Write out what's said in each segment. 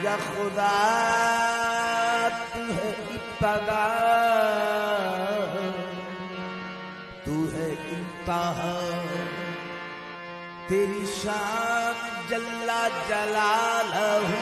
या खुदा तू है इब्तदा, तू है इंतहा, तेरी शान जल्ला जलालहू।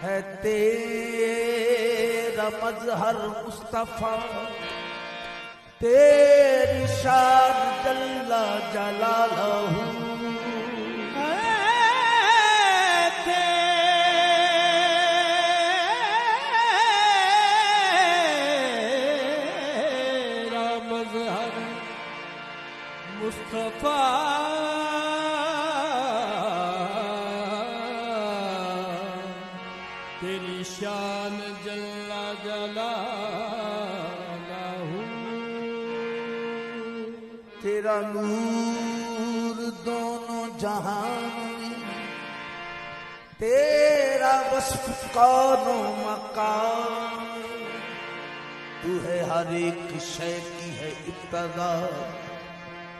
है तेरा मजहर मुस्तफा, तेरी शान जल्ला जलालहू। तेरा मजहर मुस्तफा, तेरी शान जल्ला जलालहू। तेरा नूर दोनों जहां में, तेरा वस्फ कौनो मकान। तू है हर एक शय की है इब्तदा,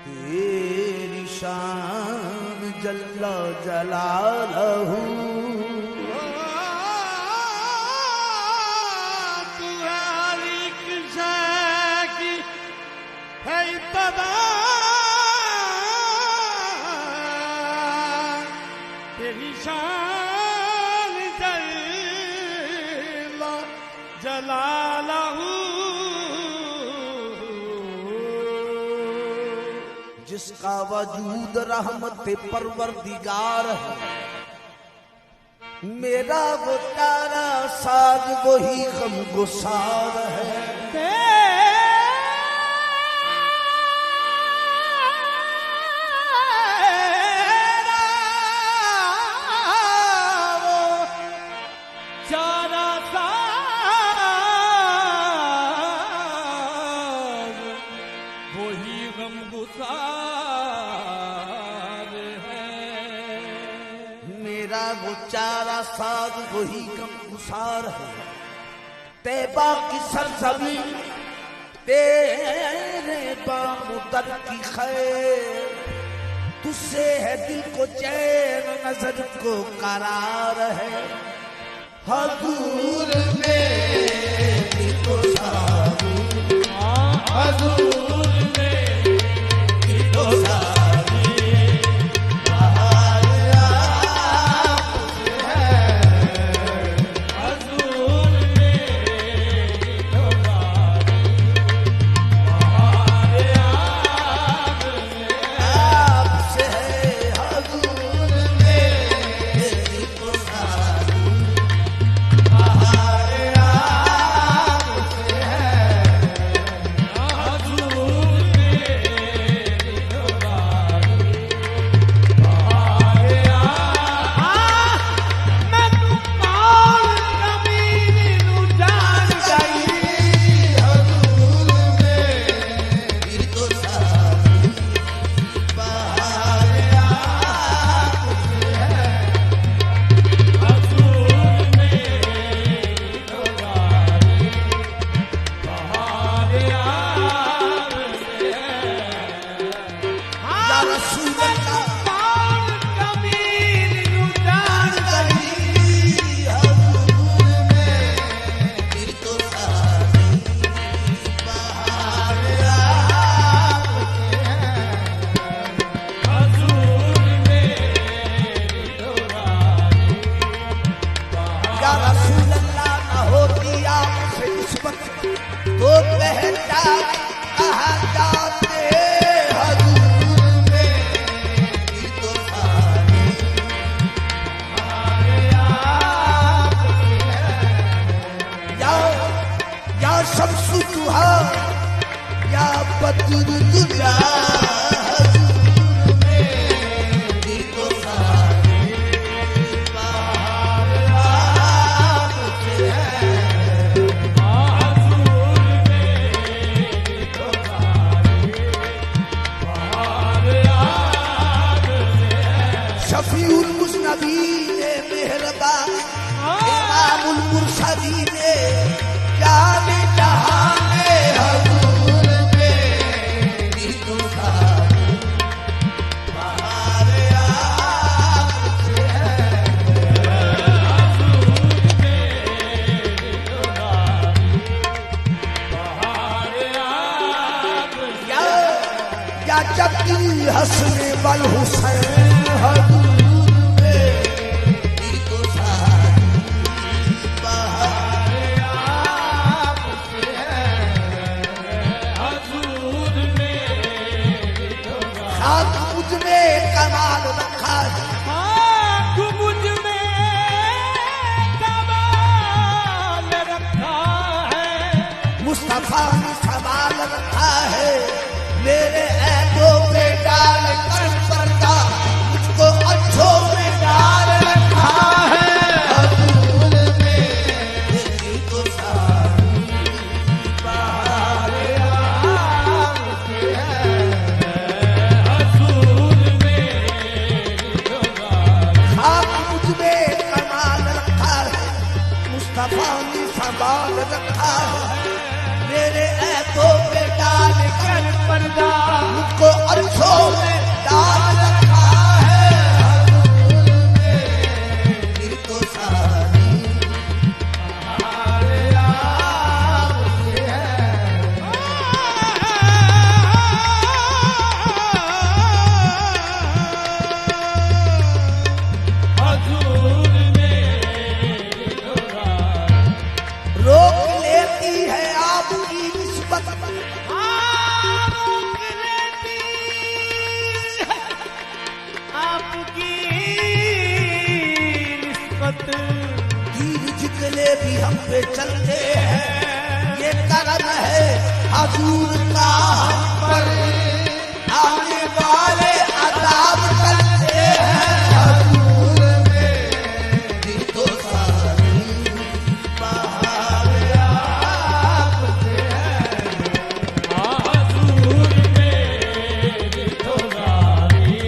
तेरी शान जल्ला जलालहू। तेरी शान जल्ला जलालहू। जिसका वजूद रहमत परवरदिगार है, मेरा वो तारा साज वही गमगुसार है। मेरा वो चारा साज वही गमगुसार है। तैबा की सरजमीन तेरे बामुदर की खैर, तुझसे है दिल को चैन नजर को करार है। हजूर में तो सारू, हजूर में तो सारी बहार आपसे है। हजूर में तो सारी बहार आपसे है। हजूर में तो सारी बहार आपसे है। हजूर बद्र तुझा शफीउल मुज़नबीन मेहरबान इमामुल मुरसलीन जाने जहान हजूर मेरी तो सारी बहार आपसे है। या जब हसन वल हुसैन हजूर मेरी तो सारी बहार आपसे है। खाक मुझ में कमाल रखा है मुस्तफा ने सवाल रखा है मेरे ऐबों पे डाल कर पर्दा मुझको अच्छों में डाल रखा है हजूर मेरी तो सारी बहार आपसे है। खाक मुझ में कमाल रखा है मुस्तफा ने सवाल रखा है मेरे ऐबों पे डाल कर पर्दा मुझको अच्छों में डाल रखा है हजूर मेरी तो सारी बहार आपसे है। रोक लेती है आपकी निस्बत तीर जितने भी हम पे चलते हैं ये करम है हजूर का हम पर आने वाले अदाब करते हैं हजूर मेरी तो सारी बहार आपसे हजूर मेरी तो सारी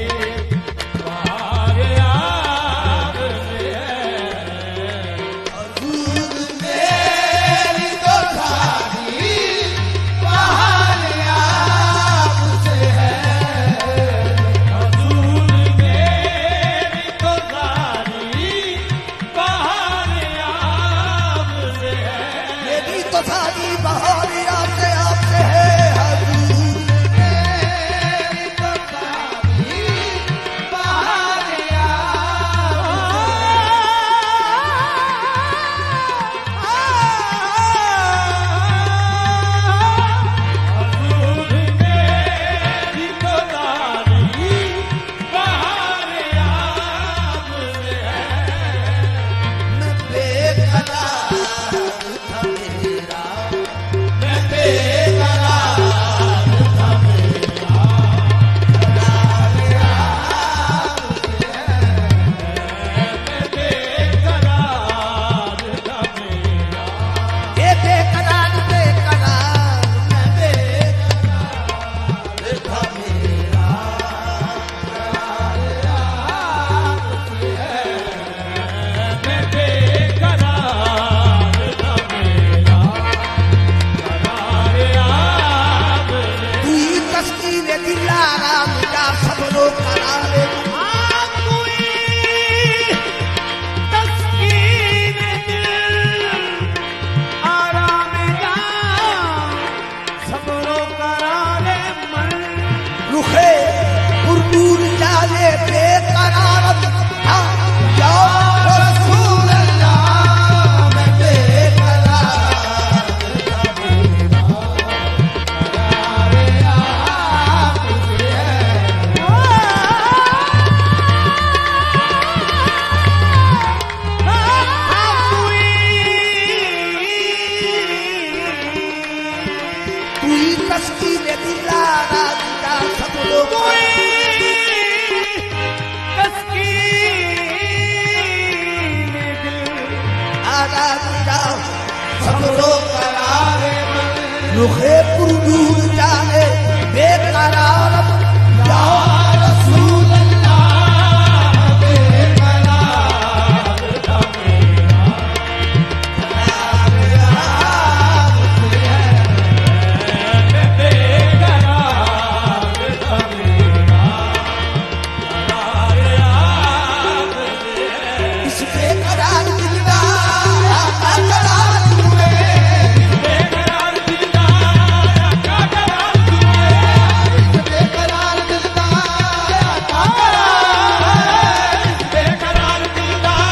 बहार आपसे है। जा सबरो करारे रुखे पुरदूर जाने बेकरार या रसूल अल्लाह बेकरार इस बेकरार दिल का करार हुए बेकरार दिलदार का करार हुए बेकरार दिल का बेकरार दिलदार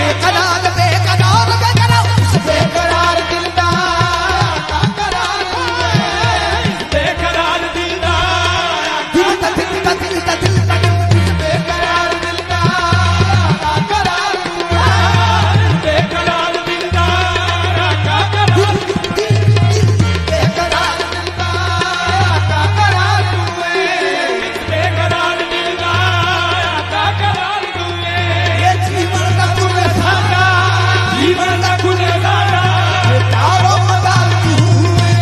बेकरार बेकरार बेकरार इस बेकरार दिल का करार हुए बेकरार दिलदार दिल का दिल का दिल का दिल का इस बेकरार दिल का करार हुए बेकरार दिलदार का करार बेकरार दिल का करार हुए बेकरार दिलदार का करार हुए ये जीवन का गुलजारा जीवन का गुलजारा तारों मदार हुए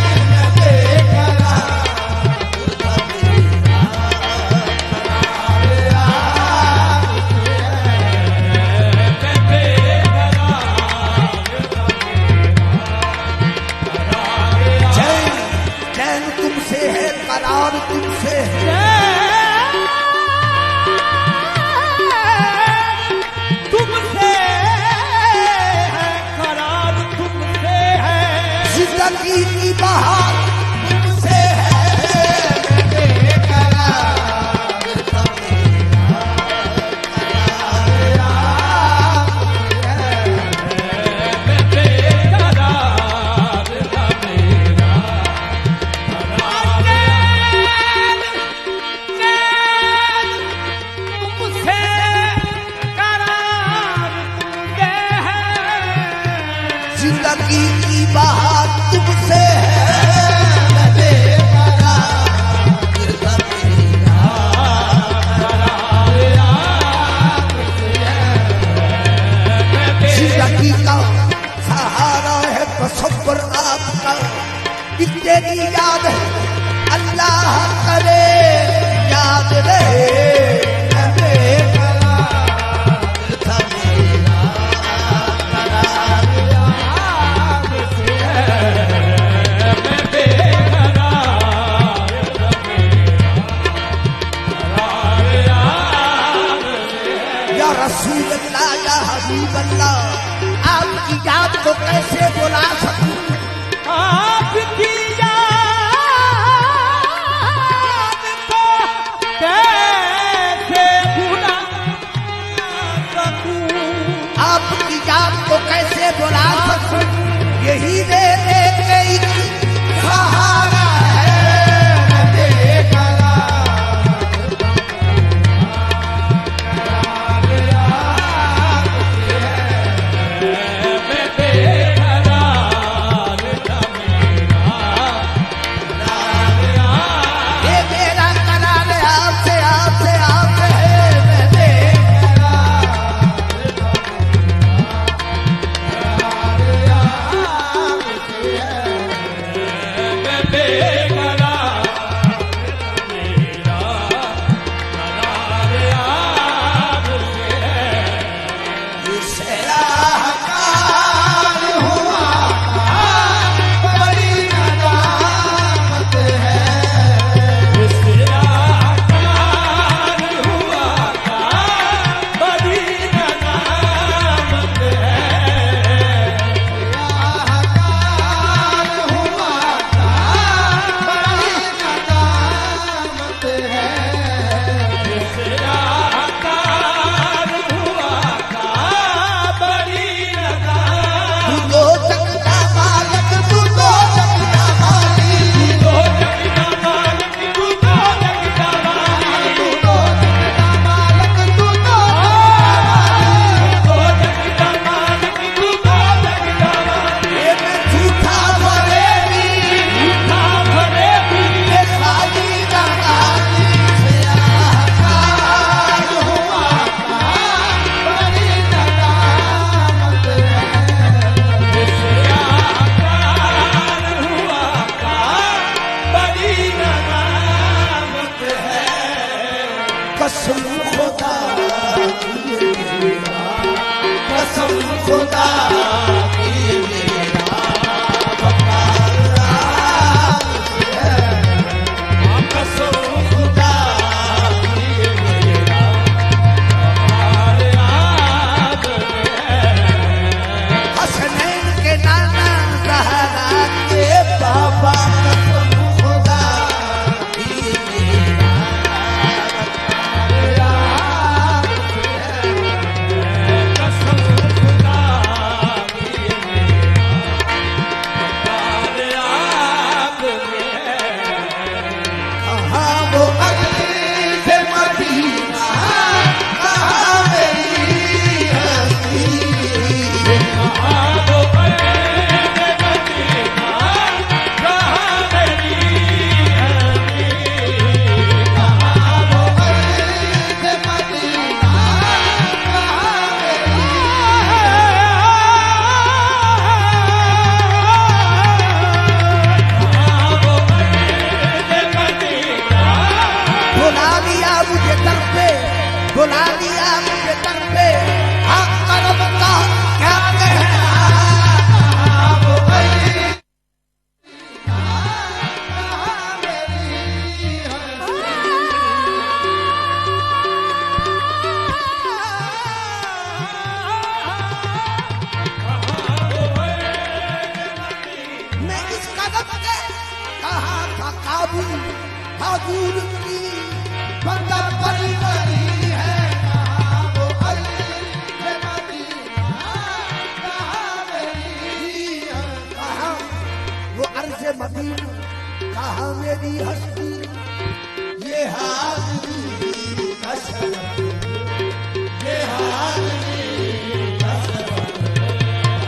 बेकरार चैन चैन तुमसे है करार तुमसे है तुमसे है करार तुमसे है जिंदगी की बहार तुमसे है जिंदगी की बहार तुमसे है जिंदगी का सहारा है तसव्वुर आपका तेरी याद है अल्लाह करे याद रहे या रसूल अल्लाह या हबीब अल्लाह आपकी याद को कैसे बुला सकूं आपकी याद को कैसे भुला सकूं आपकी याद को कैसे बुला सकूं यही मेरे एक सहारा है ये मेरा करार आपसे आपसे आपसे है मैं बेकरार के दर पे हाँ करम का क्या कहना। मैं इस कदम के कहाँ था काबू हजूर की बंदा परी बनी है कहाँ वो अली है मदीना कहाँ मेरी है कहाँ वो अर्ज़ मदीना कहाँ मेरी हस्ती ये हाज़िरी का शरफ़ ये हाज़िरी का शरफ़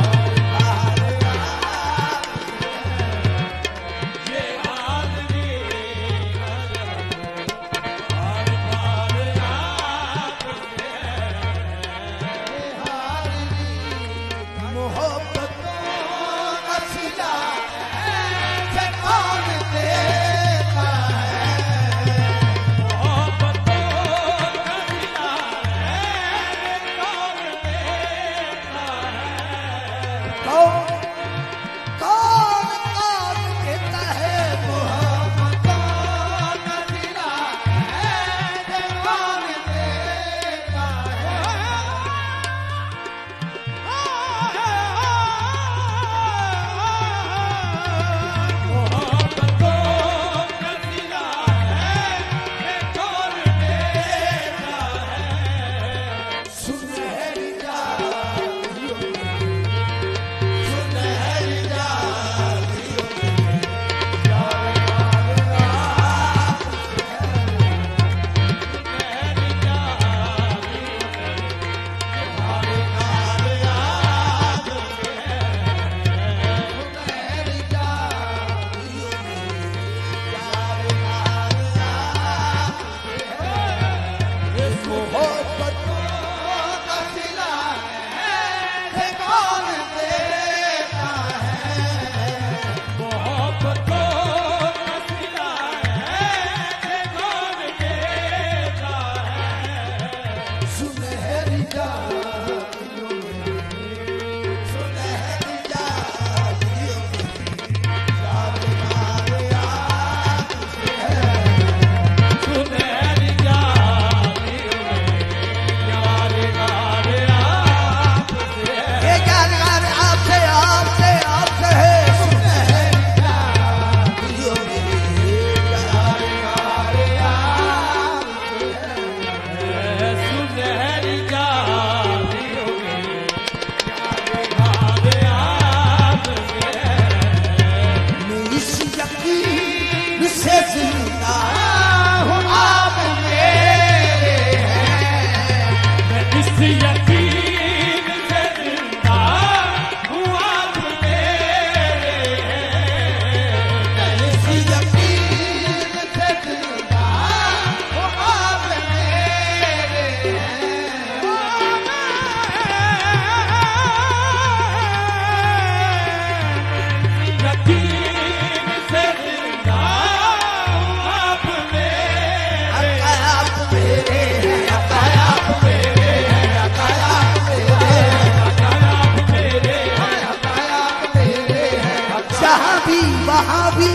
वहाँ भी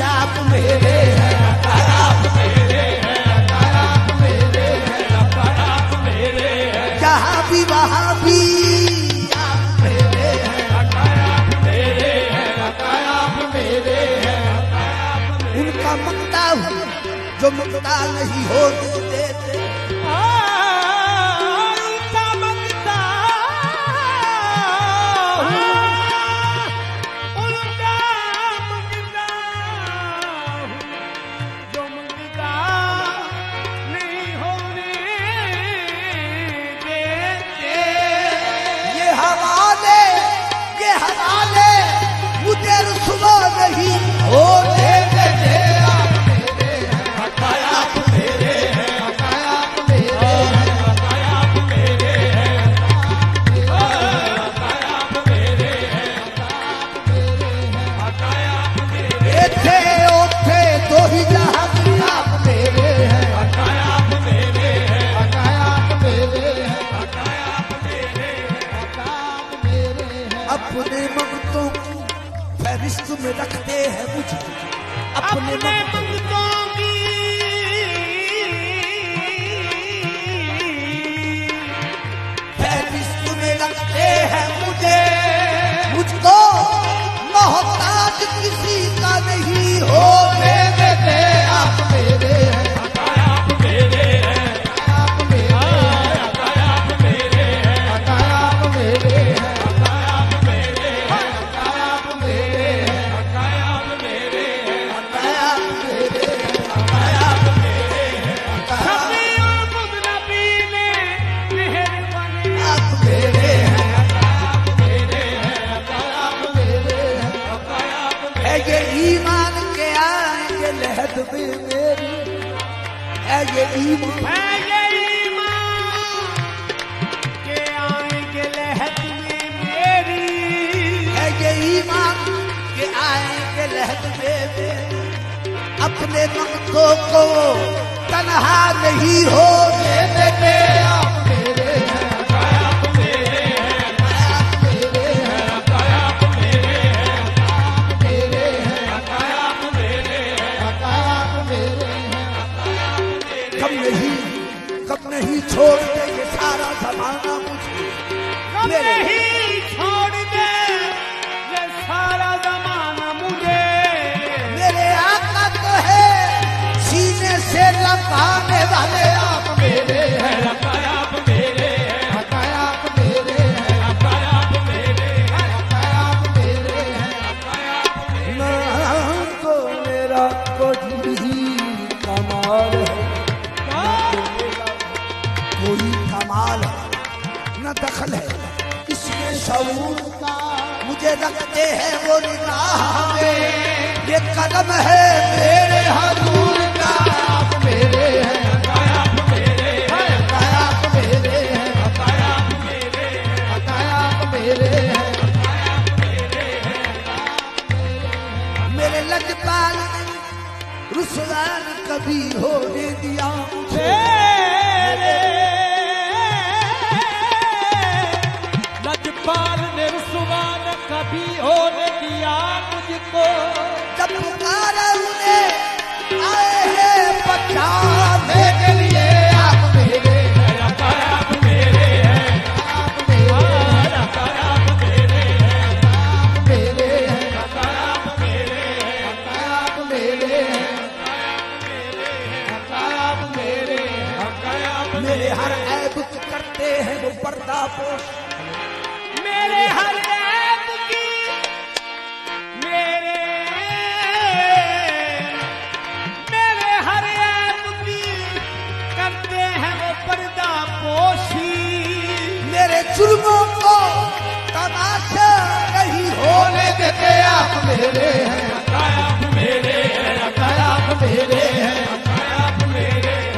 आप मेरे हैं आप मेरे हैं आप मेरे हैं आप मेरे हैं जहाँ भी वहाँ भी आप मेरे हैं आप मेरे हैं आप मेरे हैं उनका मक्ता हूँ जो मक्ता नहीं होने देते उनका मक्ता मुझे रुसवा नहीं होने देते आप मेरे हैं आप मेरे हैं आप मेरे हैं आप मेरे हैं आप मेरे थे ओथे दो ही जहां आप मेरे हैं आप मेरे हैं आप मेरे हैं अपने मंगतों की फहरिस्त में रखते हैं मुझे, अपने मंगतों की फहरिस्त में रखते हैं मुझे। मुझको मोहताज किसी का नहीं हो देते आप मेरे हैं, आप मेरे हैं, आप मेरे हैं, आप मेरे हैं, आप मेरे हैं, आप मेरे हैं, आप मेरे हैं, आप मेरे हैं, आप मेरे हैं, आप मेरे हैं। शफीउल मुज़नबीन मेहरबानी आप मेरे हैं, आप मेरे हैं, आप मेरे हैं। है ये ईमान के आएंगे लहद में मेरी, है ये ईमान है ये ईमान के आएंगे लहद में मेरी, है ये ईमान के आएंगे लहद में मेरी। अपने मंगतों को तन्हा नहीं होने देते आप मेरे हैं, आप मेरे हैं, आप मेरे हैं, आप मेरे हैं, आप मेरे हैं, आप मेरे हैं, आप मेरे हैं। कब नहीं छोड़ दे ये सारा जमाना मुझे, कब मेरे नहीं छोड़ दे ये सारा जमाना मुझे। मेरे आका तो है सीने से लगाने वाले आप मेरे हैं, आप मेरे हैं, आप मेरे हैं, आप मेरे हैं, आप मेरे हैं। नाम तो मेरा कोई ही कमाल है, कोई कमाल है न दखल है इसमें शऊर का। मुझे रखते हैं वो निगाह में, ये कदम है मेरे हजूर का। आप मेरे हैं, आप मेरे हैं, आप मेरे हैं, आप मेरे हैं, आप मेरे हैं। मेरे लजपाल रुसवान कभी होने दिया मुझे, लजपाल ने रुसवान कभी होने दिया मुझको। जब पुकारा उन्हें आए हैं बचाने के लिए। आप मेरे हैं, आप मेरे हैं, आप मेरे हैं, आप मेरे हैं, आप मेरे हैं, आप मेरे हैं, आप मेरे हैं, आप मेरे हैं। मेरे हर ऐब करते हैं वो पर्दापोश, मेरे हर ऐब की मेरे हर ऐब की करते हैं वो पर्दा पोशी। मेरे जुल्मों को तमाशा नहीं होने देते। आप मेरे हैं, आप मेरे हैं, आप मेरे हैं, आप मेरे हैं,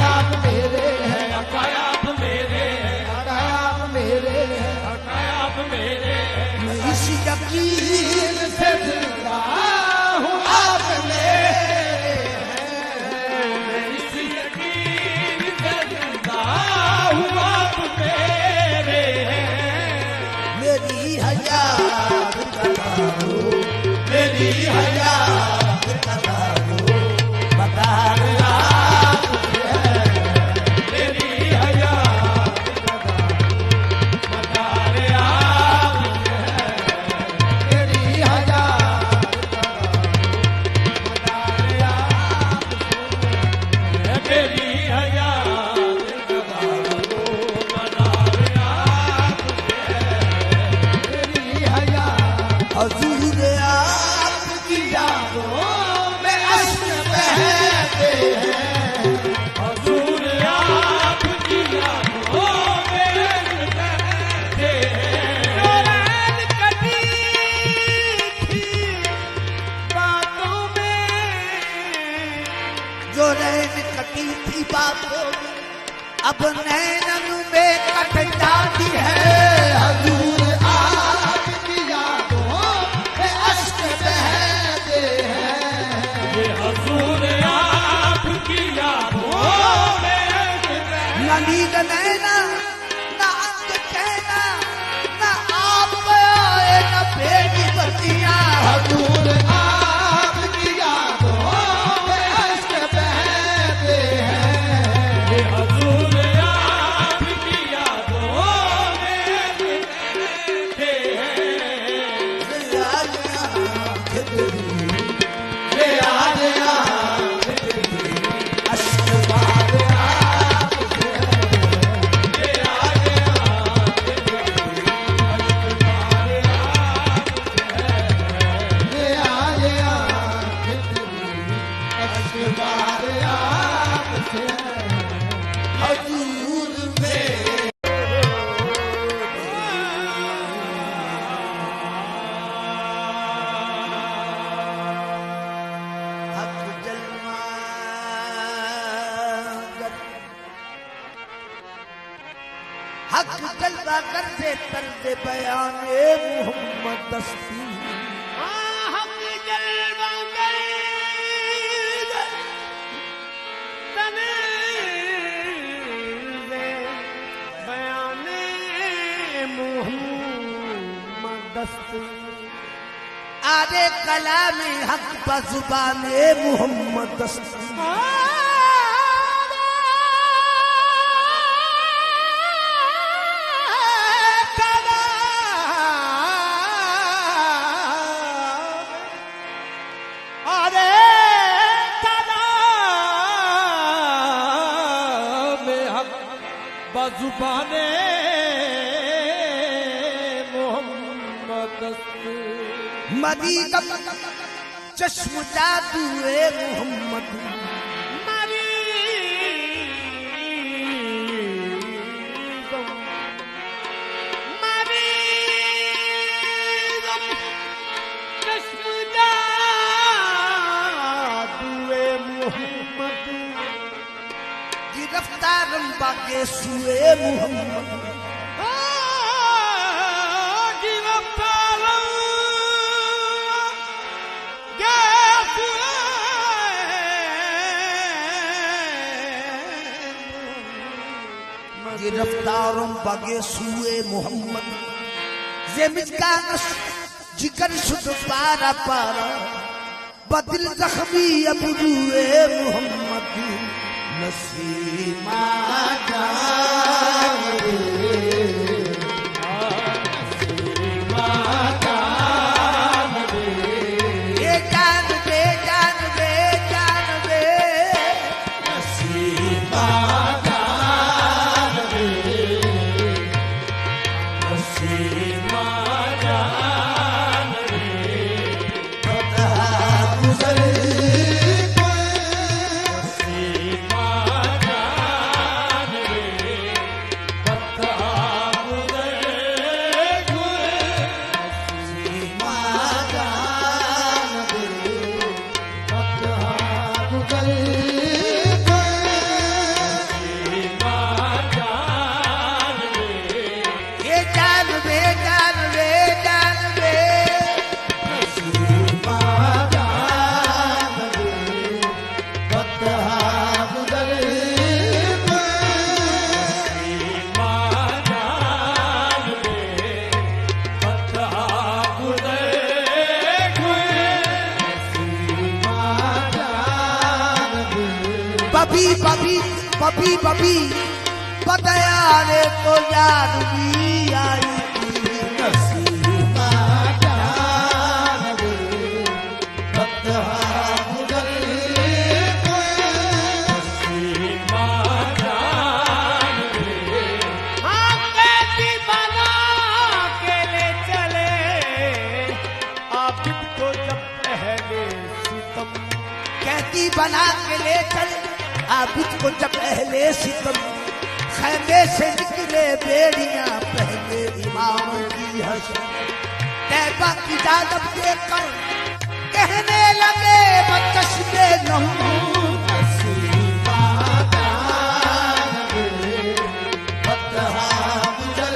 आप मेरे हैं, आप मेरे हैं, आप मेरे हैं। आप मेरे हैं। मैं इस यकीन से जिंदा हूँ आप मेरे हैं। इस यकीन से जिंदा हूँ आप मेरे हैं। मेरी हयात करो, मेरी हयात करो, बता मेरी हयात मदारे आप मेरी हयात मदारे आप मेरी हयात मदारे आप मेरी हयात हजूर हक जलवा करते तर्ज बयान मोहम्मद दस्ती हम जलवा गए तने बयाने मोहम्मद दस्ती आरे कलाम हक बजुबान मोहम्मद दस्ती जुबाने मोहम्मद मदीदम चश्म जादू मोहम्मद चश्म जादू मोहम्मद गिरफ्तारम बागे सुए मोहम्मद गिरफ्तारम बागे सुए मोहम्मद जेमिज का जिगर शुद्ध पारा पारा बदिल जख्मी अब रुए मोहम्मद नसीमा जान ये जान बे जान बे जान बे नसीमा जान बे नसीमा जान बे पता गुजर बबी बबी बबी बबी बताया रे तो यार भी आई नसीमा जान बे बता गुजर नसीमा जान हम कैसी बना के ले चले आप को जब पहले सितम कहती बना के ले चल आबिद को जब पहले सितम खैमे से निकले बेड़ियां पहले इमाम की हसन तैबा की जादब देखकर कहने लगे बचशमे नहूं नसीमा जान बे बता गुजर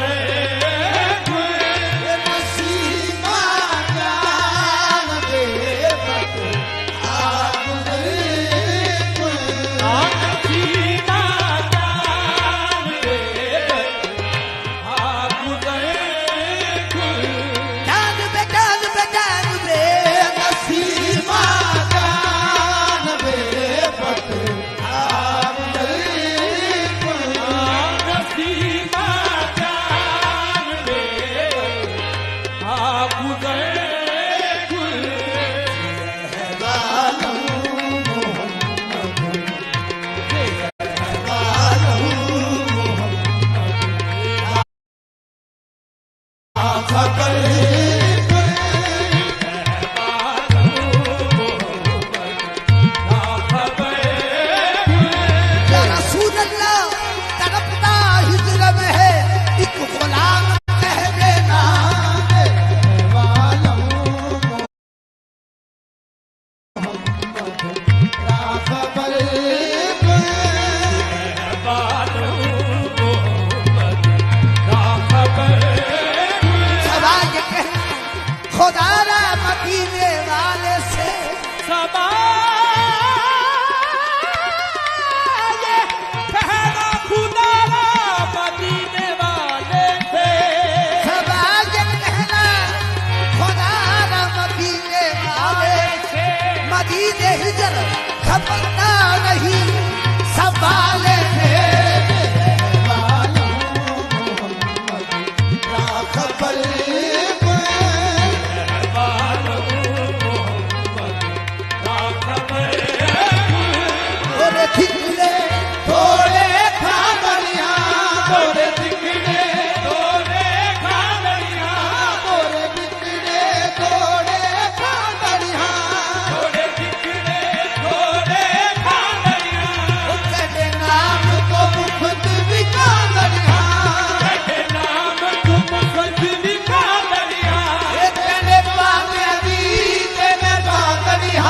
Hey! या रसूल अल्लाह तड़पता हिजर में है एक गुलाम कह देना सवाल ये कह खुदा रा मदीने वाले से सवाल ये कहना खुदा रा मदीने वाले मदीने हिजर खबरता नहीं सवाल है थोड़े ठिकले थोड़े खागलिया थोड़े ठिकले थोड़े खागलिया थोड़े ठिकले थोड़े खागलिया थोड़े ठिकले थोड़े खागलिया तेरे नाम को मुफ्त भी खागलिया तेरे नाम को मुफ्त भी खागलिया तेरे पाने दी तेरे खागलिया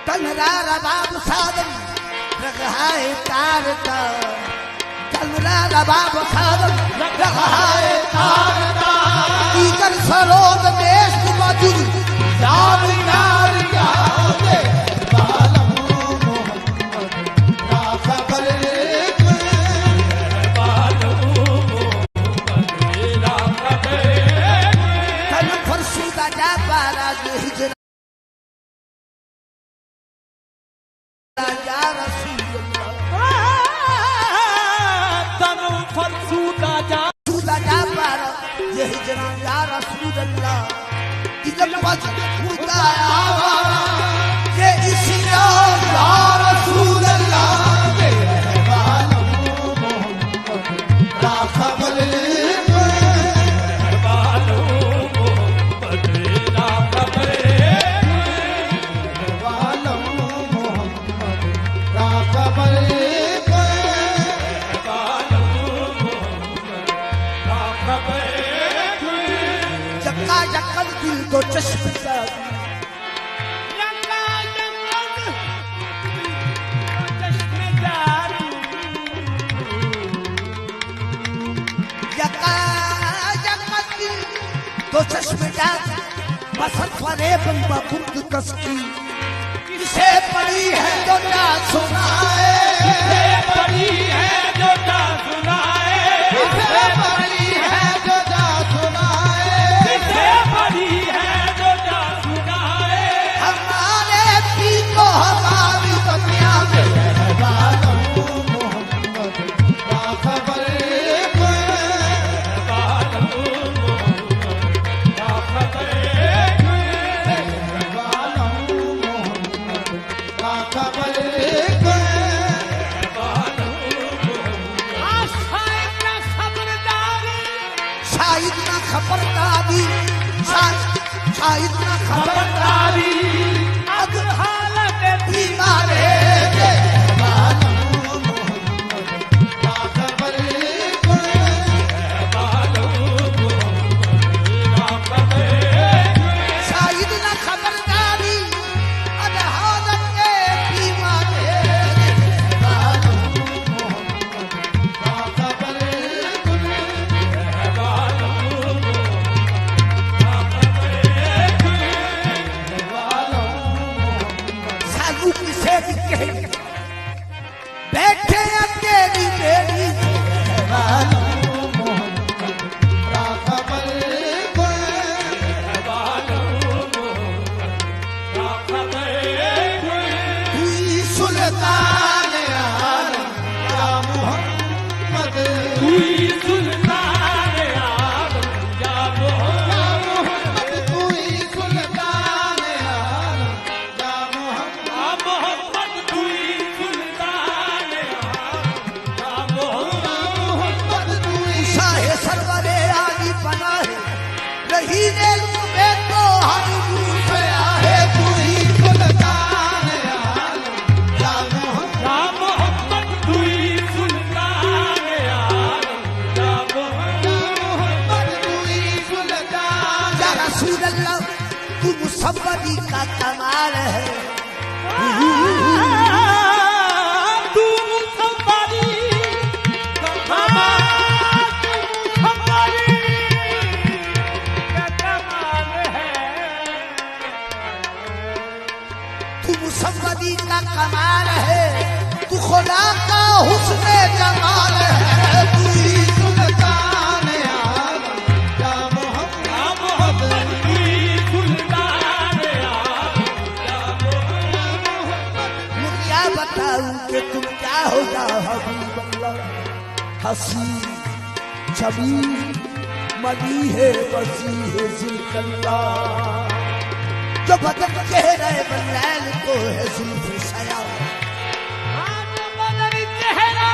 तनरा रबाब सादम रगहाए तारता तनरा रबाब सादम रगहाए तारता इकर सरोद देश मौजूद जान यार यादे बालम मोहम्मद ना खबर तन फरसुदा जा पारा हिजर या रसूल तनु फरसूदा जा पर ये हिजरा या रसूल अल्लाह इधर पज खुदा आवा ये इसिया या रसूल अल्लाह रहमानो मोहम्मद रा खबर रहमानो मोहम्मद रा खबर रहमानो मोहम्मद रा खबर जक्का जक्कल दिल को चश्म तो चश्मे बसंत वाले बंबा बुंद कसकी किसे पड़ी है जो ना सुनाए किसे पड़ी है जो ना सुनाए किसे पड़ी है जो ना सुनाए किसे पड़ी है जो ना सुनाए हमारे पी को हमारी दुनिया में रहमानो मोहम्मद का खबर खबरदारी शायद ना खबरदारी अब हालत बीमार है शायद ना खबरदारी अब हालत बीमार है महीने में तो हर मुंह से आहे तू ही सुल्तान आलम या मोहम्मद या मोहम्मद तू ही सुल्तान आलम या मोहम्मद तू ही सुल्तान या रसूल अल्लाह तू मुसव्वदी का कमाल है तू मुसव्वदी का कमाल है तू मुसव्वदी का कमाल है तू खुदा का हुस्न जमाल है तू ही सुल्तान आलम या मोहम्मद तू ही सुल्तान आलम या मैं क्या बताऊं कि तुम क्या हो जा हबीब अल्लाह हसी छवि मनी है बसी है जिल्कल्ला जो बदन चेहरे बल्लैल को है जुल्फ सया बदन चेहरा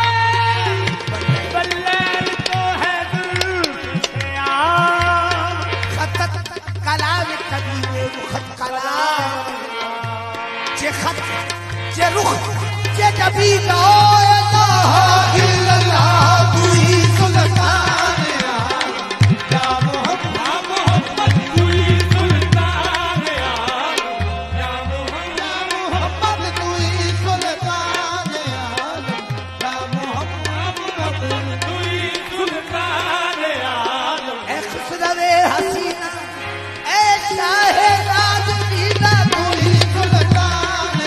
बल्लैल को है जुल्फ सया खत कलाम कभी में खत कलाम जे खत जे रुख जे जबी ला इलाहा इल्लल्लाह तू ही सुल्तान या मोहम्मद तू ही सुल्तान आलम या मोहम्मद तू ही सुल्तान या मोहम्मद तू ही सुल्तान आलम ए खुशरवे हसीना ए शाहे राजदीदा तू ही सुल्तान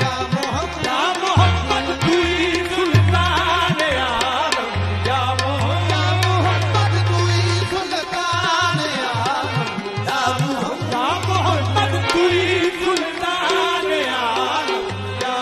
या मोहम्मद या मोहम्मद तू ही सुल्तान आलम या मोहम्मद तू ही सुल्तान या मोहम्मद या मोहम्मद तू ही सुल्तान आलम या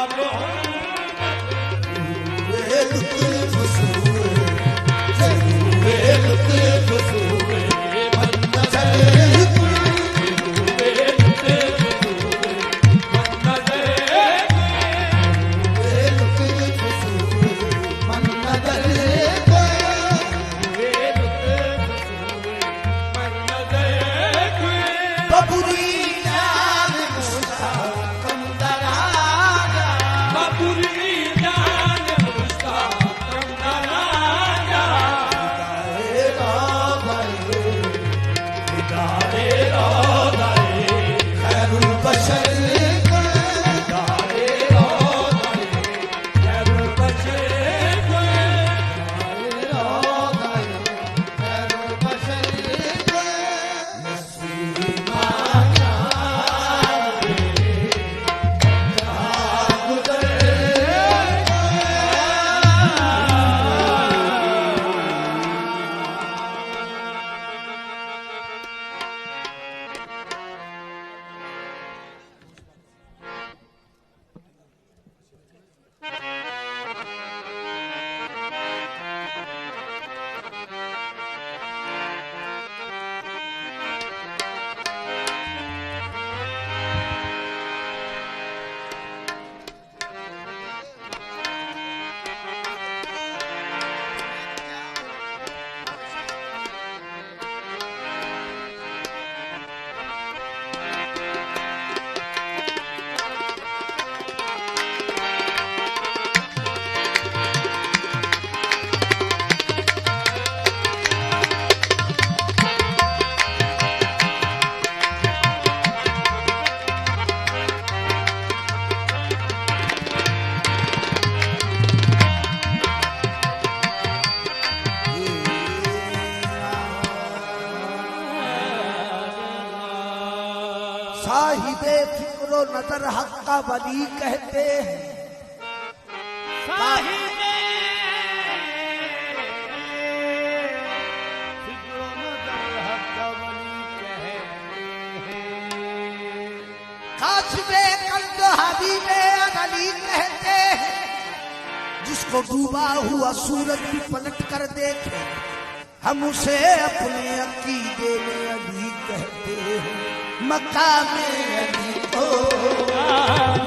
बबुरी जान मुस्ताक दराजा बाबुरी जान मुस्ताक दराजा खैरुल बशर साहिबे फिक्रो नजर हक्का बली कहते हैं साहिबे काशिबे कल्ब हबीबे अली कहते हैं जिसको डूबा हुआ सूरज भी पलट कर देखे हम उसे अपने अकीदे में अली कहते हैं मकाम अली को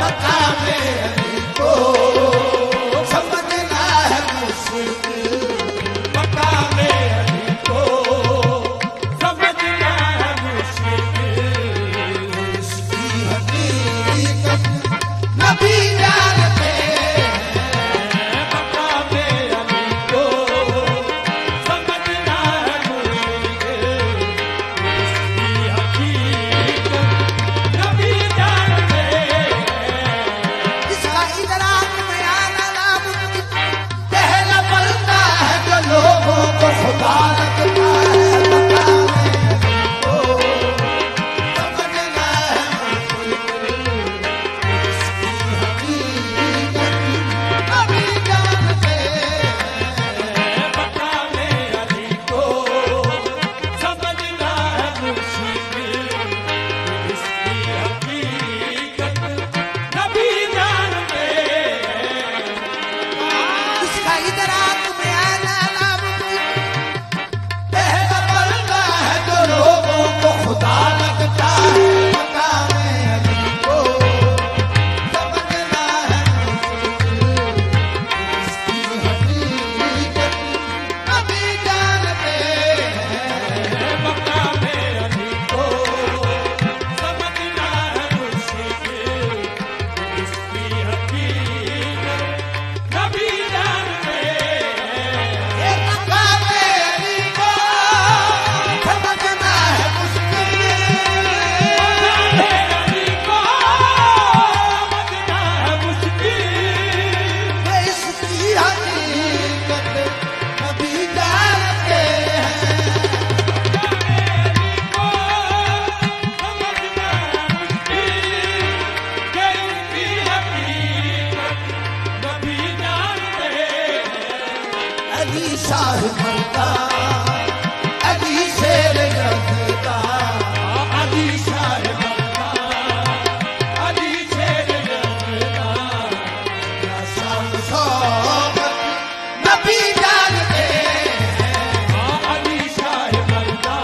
मकाम अली को समझना है मुश्किल मकाम अली को समझना भरता अली शेर रखता अली शाह बनता अली शेर बनता शान शौकत नबी जानते अली शाह बनता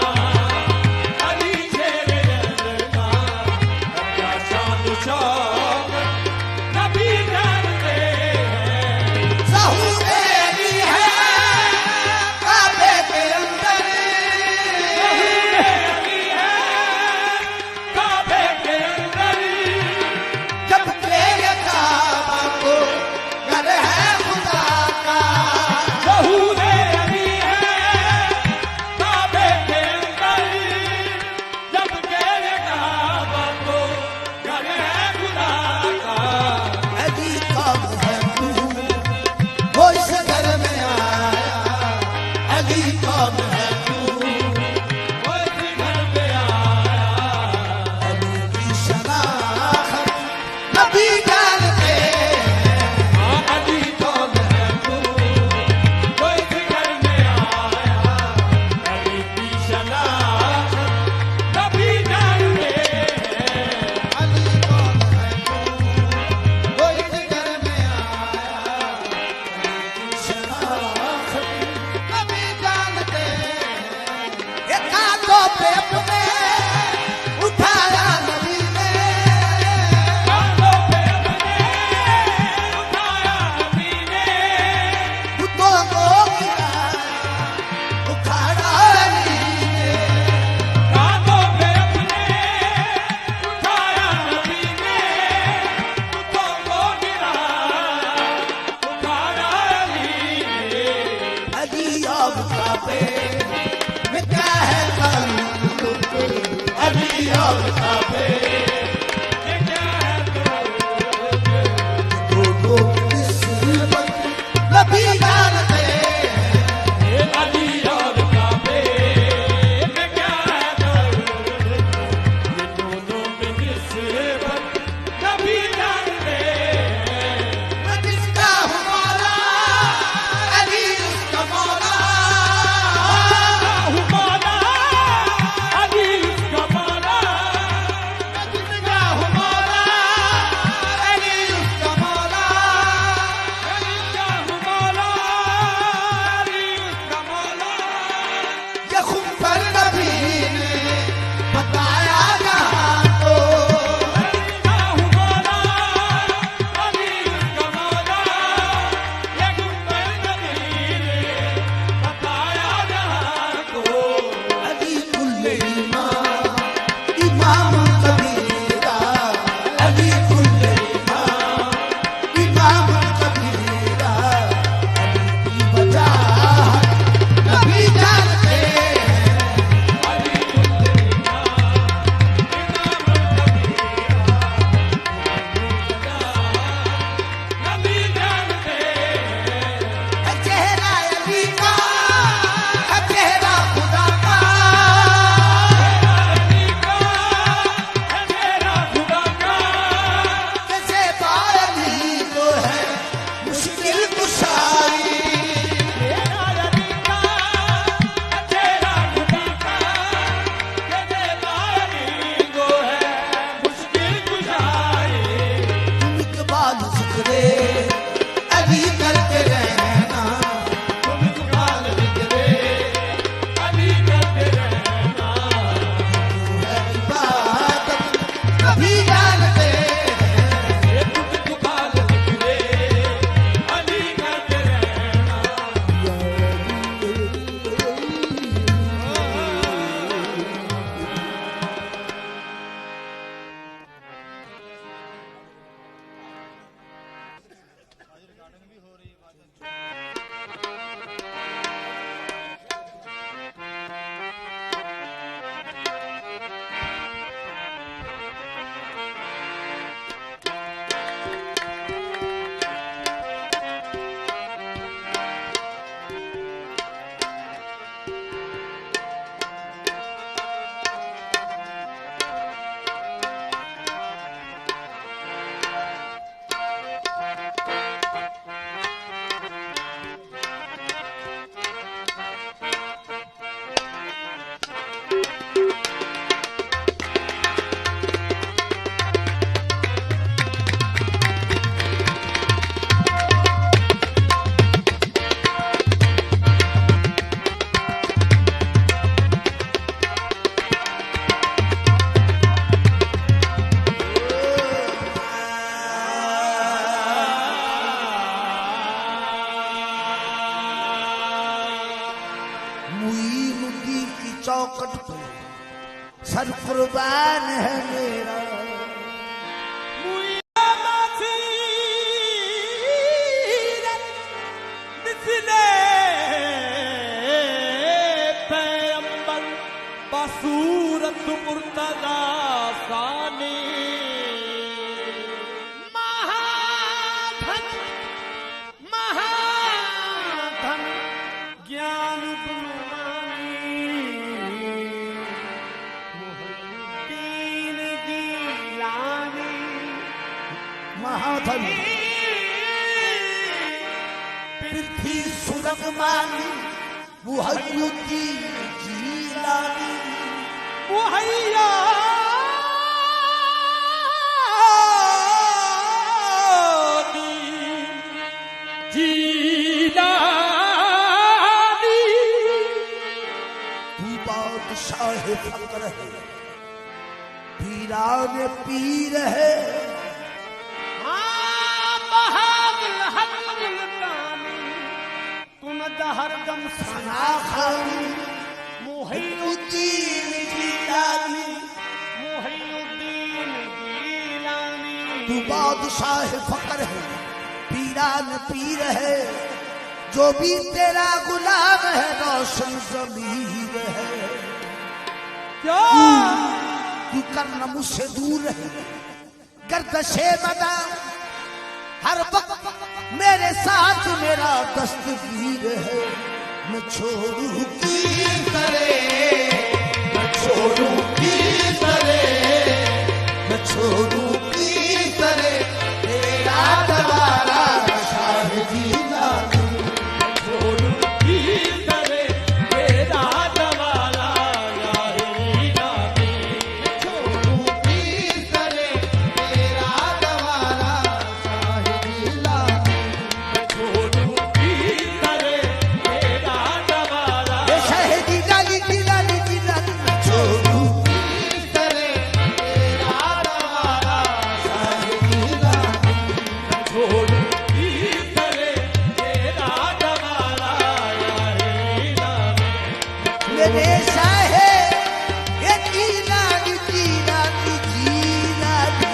अली शेर बनता क्या शान शौकत नबी जानते ज़हूर अली है काबे के अंदर अली है काबे के अंदर जब के काबा को घर है खुदा का ज़हूर अली है काबे के अंदर जब के काबा को घर है खुदा का अली कब है तू वो इस घर में आया अली कब है तू वो इस घर पे आया अली की शनाख्त नबी जानते अली कौन है तू वो इस घर में आया अली की शनाख्त नबी जानते अली कौन है तू वो इस घर में आया अली की शनाख्त नबी जानते एक हाथों पे अपने उठाया नबी ने कांधों पे अपने उठाया नबी ने बुतों को गिराया उखाड़ा अली ने कांधों पे अपने उठाया नबी ने बुतों को गिराया उठाया अली ने अली अब काबे में क्या है ताल्लुक अली अब काबे ये क्या है दोनों निस्बत नबी जानते ये अली और काबे में क्या है ये दोनों में निस्बत नबी जानते मैं किसका हूँ मौला अली उसका मौला मौला अली उसका मौला मुईनुद्दीन की चौखट पे सर कुर्बान है मेरा। सूरत मुर्तजा सानी महाधन महाधन ज्ञान मुहिद्दीन गिलानी महाधन पृथ्वी सुरग मानी मुहिद्दीन गिलानी मुहैया जीलानी तू बादशाह फकर है पीरान पीर है। तुम हरदम सना खानी मुहिद्दीन गिलानी मुहिद्दीन गिलानी तू बादशाह फकर है पीरान पीर है। जो भी तेरा गुलाम है रोशन ज़मीर है। तू करना मुझसे दूर है गर्दशे मदा हर वक्त मेरे साथ मेरा दस्तगीर है। मैं छोड़ू की तरह मैं छोड़ू की तरह मैं छोड़ू की तरह तेरा दवारा शाहिदी लानी छोड़ू की तरह तेरा दवारा शाहिदी लानी छोड़ू की तरह तेरा दवारा शाहिदी लानी छोड़ू की तरह तेरा दवारा शाहिदी लाली दिलाली दिलाली छोड़ू की तरह तेरा दवारा शाहिदी लानी छोड़ू की तरह तेरा दवारा शाहिदी लानी मेरे शाहे ये जीलानी जीलानी जीलानी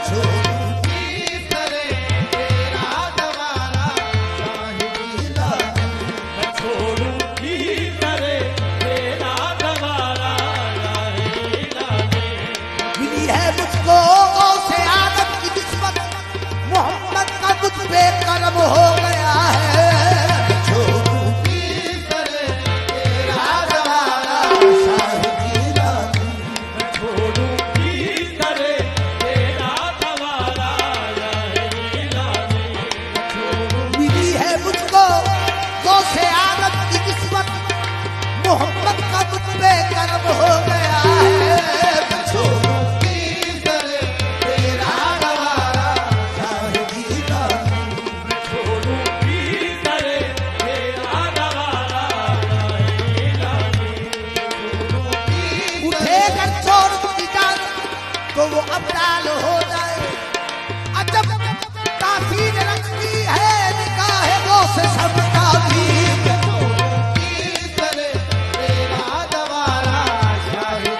छोड़ू की तरह तेरा दवारा शाहिदी लानी छोड़ू की तरह तेरा दवारा शाहिदी लानी मिली है मुझको से आदम की निस्बत मोहम्मद का मुझ पे करम हो गया है। छोड़ू की तरह तेरा दवारा शाहिदी लानी छोड़ू की तरह तेरा दवारा शाहिदी लानी मिली है मुझको से आदम की निस्बत मोहम्मद का मुझ पे करम हो गया है। छोड़ू की तरह तेरा दवारा शाहिदी लानी छोड़ू की तरह तेरा दवारा शाहिदी लानी उठे कर चोर की जान तो वो अबदाल हो जाए। अजब तासीर रखती है निगाह वो से सबका भी। छोड़ू की तरह तेरा दवारा शाहिदी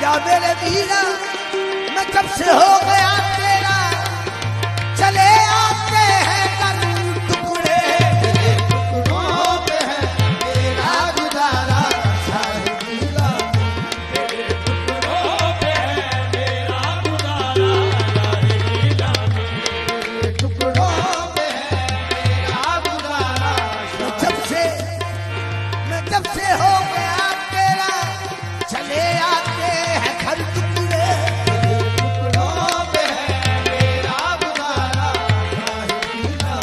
या मेरे वीरा मैं जब से हो गया तेरा चले आते हैं करूं टुकड़े तेरे टुकड़ों पे है तेरा गुजारा साहिबीला तेरे टुकड़ों पे है मेरा गुजारा साहिबीला तेरे टुकड़ों पे है तेरा गुजारा मैं जब से हो गया तेरा चले आते हैं घर टुकड़े तेरे टुकड़ों पे है मेरा गुजारा साहिबीला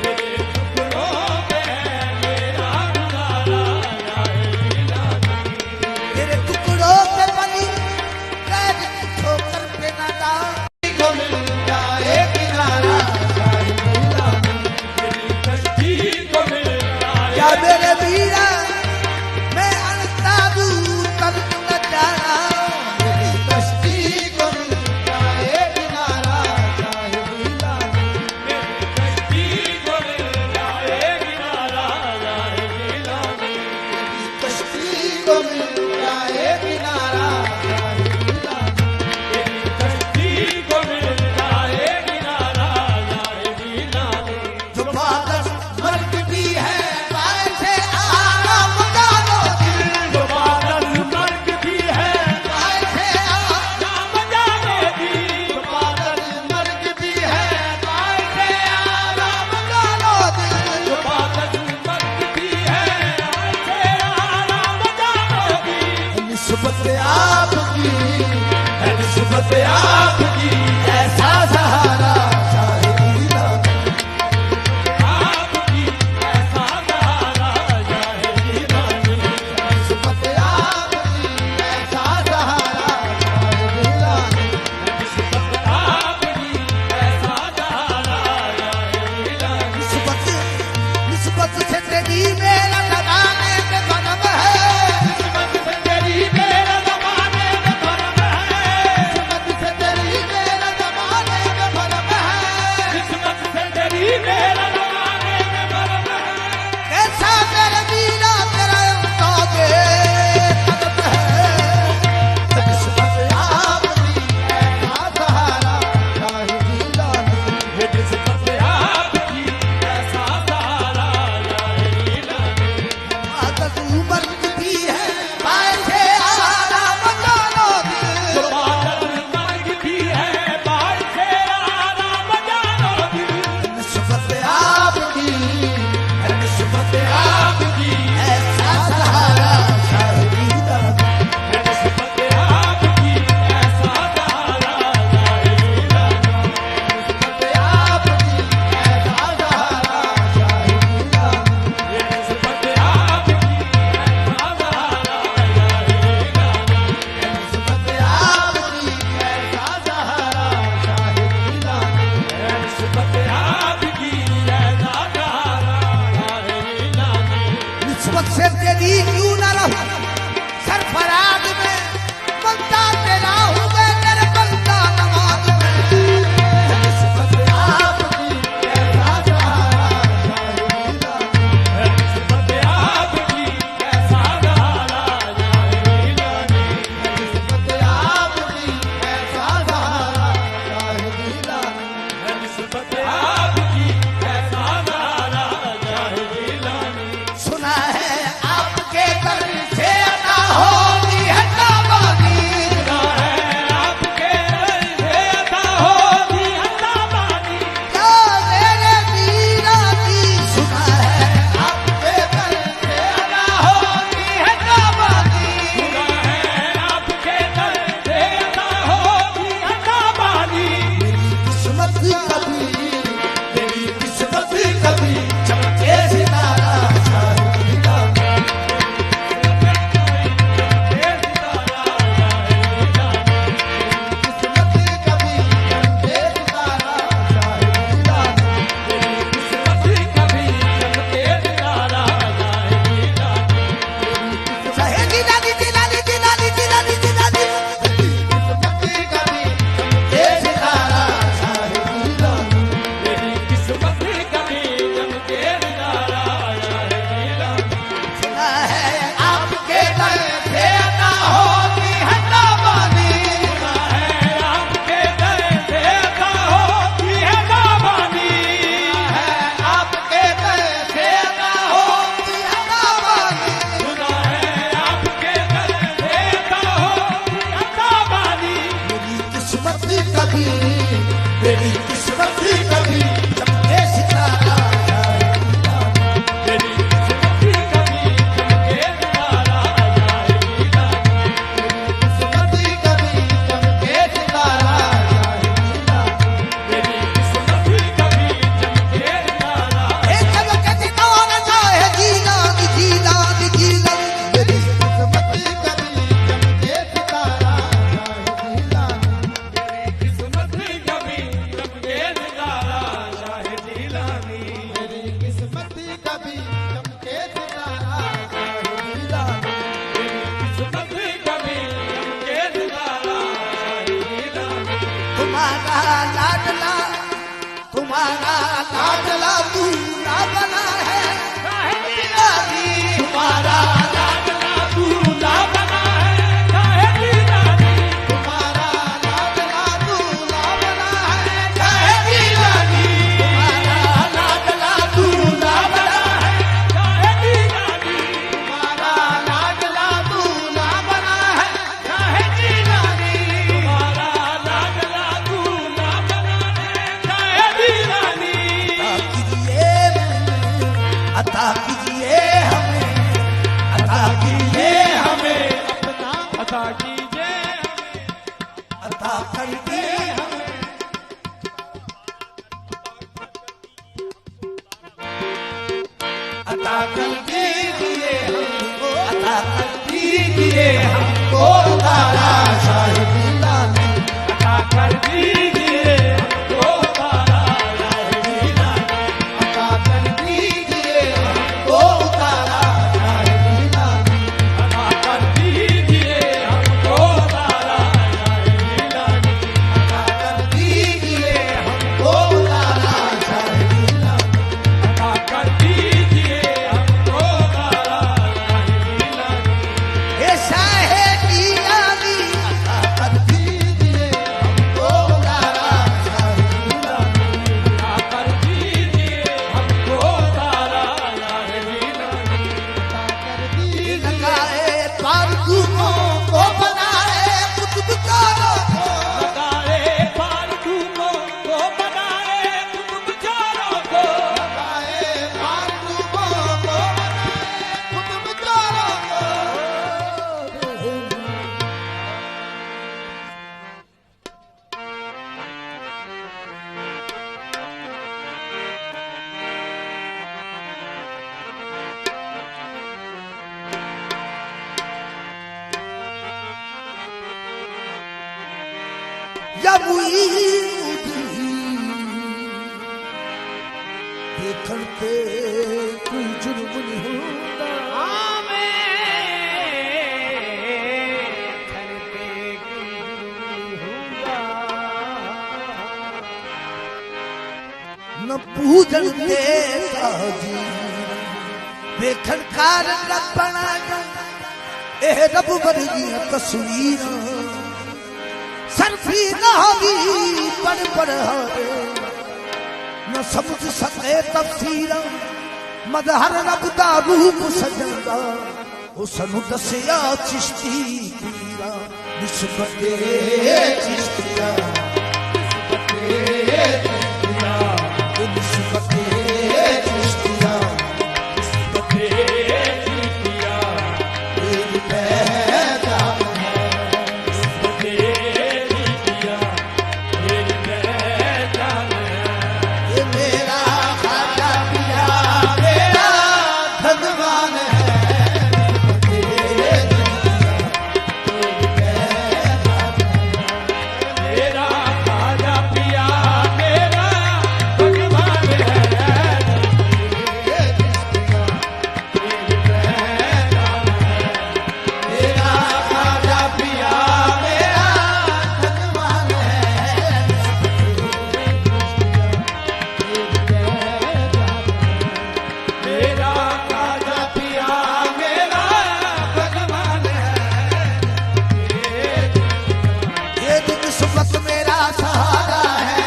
तेरे टुकड़ों पे है मेरा गुजारा साहिबीला तेरे टुकड़ों पे बनी कैद की ठोकर पे ना जा को मिल जाए किनारा साहिबीला तेरी कश्ती को मिल जाए या मेरे वीरा मैं अनकाबू कर न जाना मेरी कश्ती को मिल जाए किनारा साहिबीला तेरी कश्ती को मिल जाए किनारा साहिबीला कश्ती को मिल जाए किनारा साहिबीला तेरी कश्ती को मिल जाए किनारा साहिबीला जो बादल मर्द भी है पाए से आराम जानो दिल जो बादल मर्ग भी है पाए से नाम जाने दी जो बादल मर्द भी है पाए से आराम जानो दिल जो बादल मर्ग भी है ऐसे आराम जाने दी निस्बत आपकी है निस्बत आपकी ऐसा सहारा साहिबीला आपकी ऐसा सहारा साहिबीला निस्बत आपकी ऐसा सहारा साहिबीला आपकी ऐसा सहारा साहिबीला निस्बत से तेरी मेरा लगाने में भरम है तेरी मेरा जमाने में भरम है निस्बत से तेरी मेरा जमाने में भरम लाडला दूल्हा बना है काहे दीवानी तुम्हारा लाडला दूल्हा बना है काहे दीवानी तुम्हारा लाडला दूल्हा बना है काहे दीवानी तुम्हारा लाडला दूल्हा बना है काहे दीवानी तुम्हारा लाडला दूल्हा बना है काहे दीवानी तुम्हारा लाडला दूल्हा बना है काहे दीवानी अता कीजिए हमें अता कीजिए हमें अपना अता कीजिए अता कर दिए अता कर दीजिए हमको अता कर दीजिए हमको तारा शाहिद लाने अता कर दीजिए हमको तारा शाहिद लाने अता कर दीजिए हमको तारा शाहिद लाने अता कर दीजिए हमको तारा शाहिद लाने अता कर दीजिए हमको तारा शाहिद लाने अता कर दीजिए हमको तारा शाहिद लाने हे शाहिद लाने अता कर दीजिए हमको तारा शाहिद लाने अता कर दीजिए हमको तारा शाहिद लाने लगाए पारदूमों को बनाए कुतुब चारों को लगाए फालतूओं को बनाए कुतुब चारों को लगाए पारदूमों को बनाए कुतुब चारों को या देखण के कोई जुर्म नहीं होता न पूजन देता जी देखण कारण रब बना ए रब वर्गी तस्वीर सरफी न होगी पर न समझ सके तफसीर मदहर रब दा रूप सजंदा उसनु दसिया चिश्ती पीरा निस्बते चिश्तिया निस्बते चिश्तिया तेरी पहचान ये मेरा खाजा पिया मेरा भगवान मेरा खाजा पिया मेरा भगवान है मेरा खाजा पिया मेरा भगवान मेरा खाजा पिया मेरा भगवान ये दिन सुबह मेरा सहारा है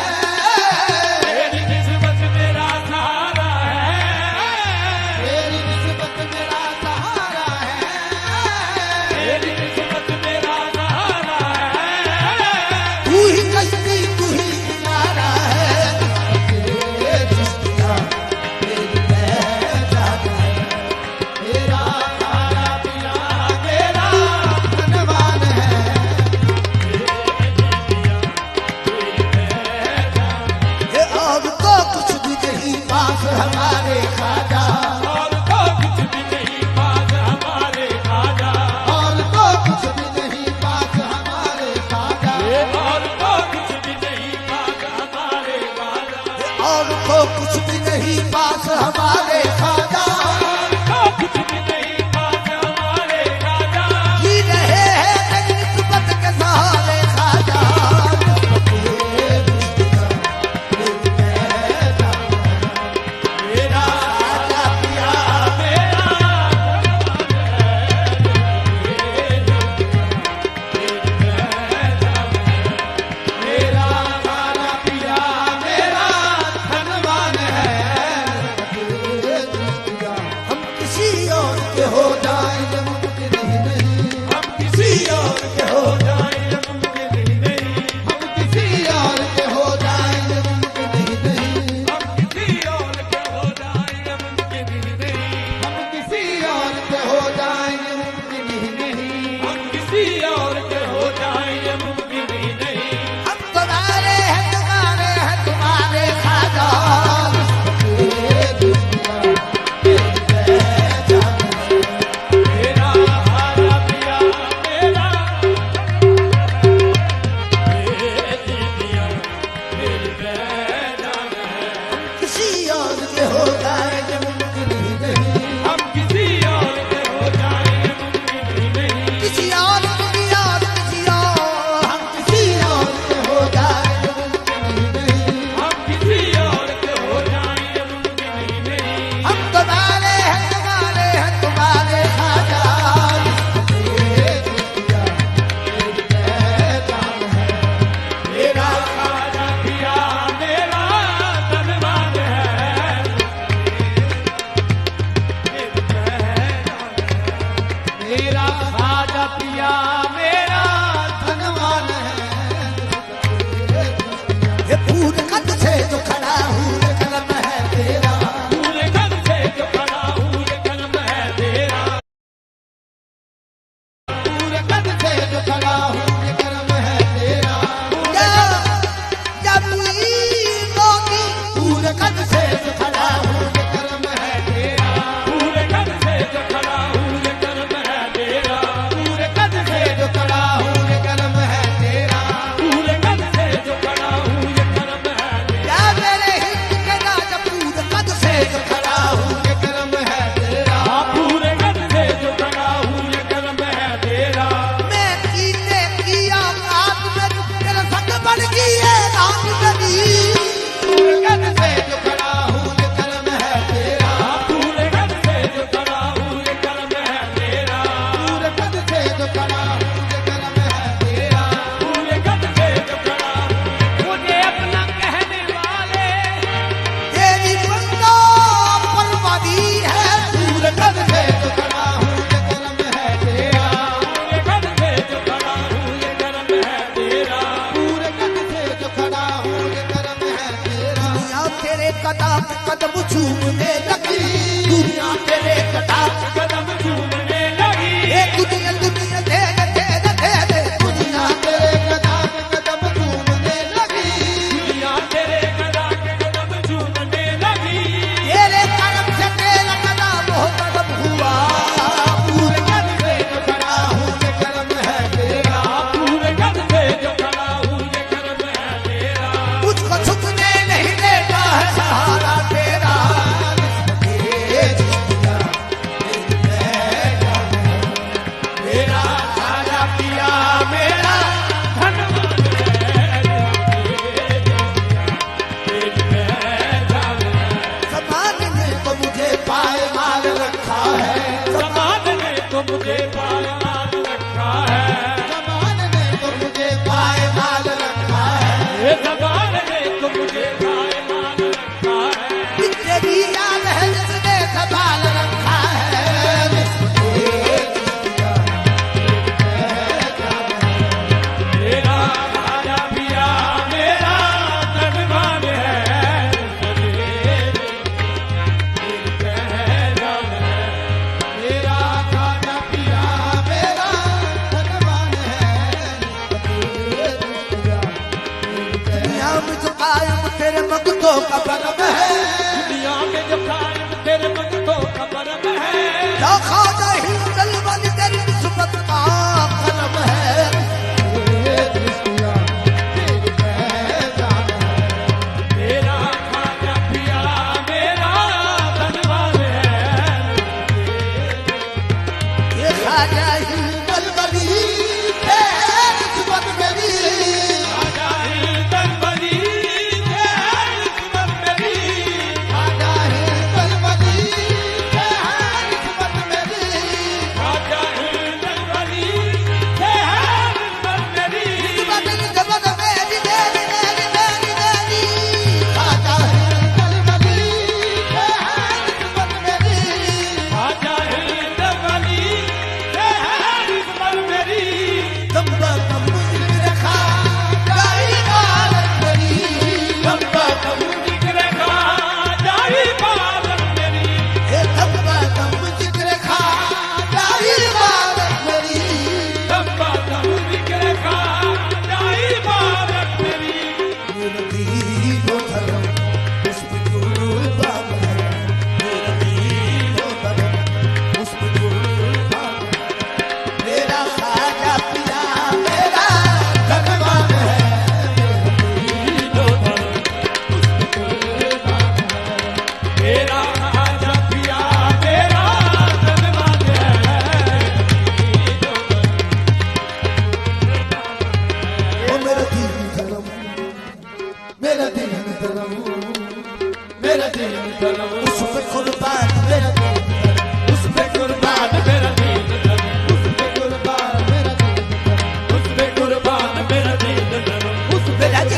मेरी किस्मत मेरा सहारा है मेरी किस्मत मेरा सहारा है मेरी किस्मत मेरा सहारा है तू ही कश्ती तू ही किनारा है तेरे चिश्तिया तेरी पहचान है मेरा खाजा पिया मेरा भगवान है ये और तो कुछ भी नहीं पास हमारे खाजा और तो कुछ भी नहीं पास हमारे खाजा और तो कुछ भी नहीं पास हमारे खाजा और तो कुछ भी नहीं पास हमारे खाजा और तो कुछ भी नहीं पास हमारे खाजा तो कुछ भी नहीं पास हमारे खाजा जी रहे हैं नई निस्बत के सहारे खाजा तेरी पहचान धर्म उस पे कुर्बान मेरा दीन धर्म उस पे कुर्बान मेरा दीन धर्म उस पे कुर्बान मेरा दीन धर्म उस पे कुर्बान मेरा दीन धर्म उस पे दीन धर्म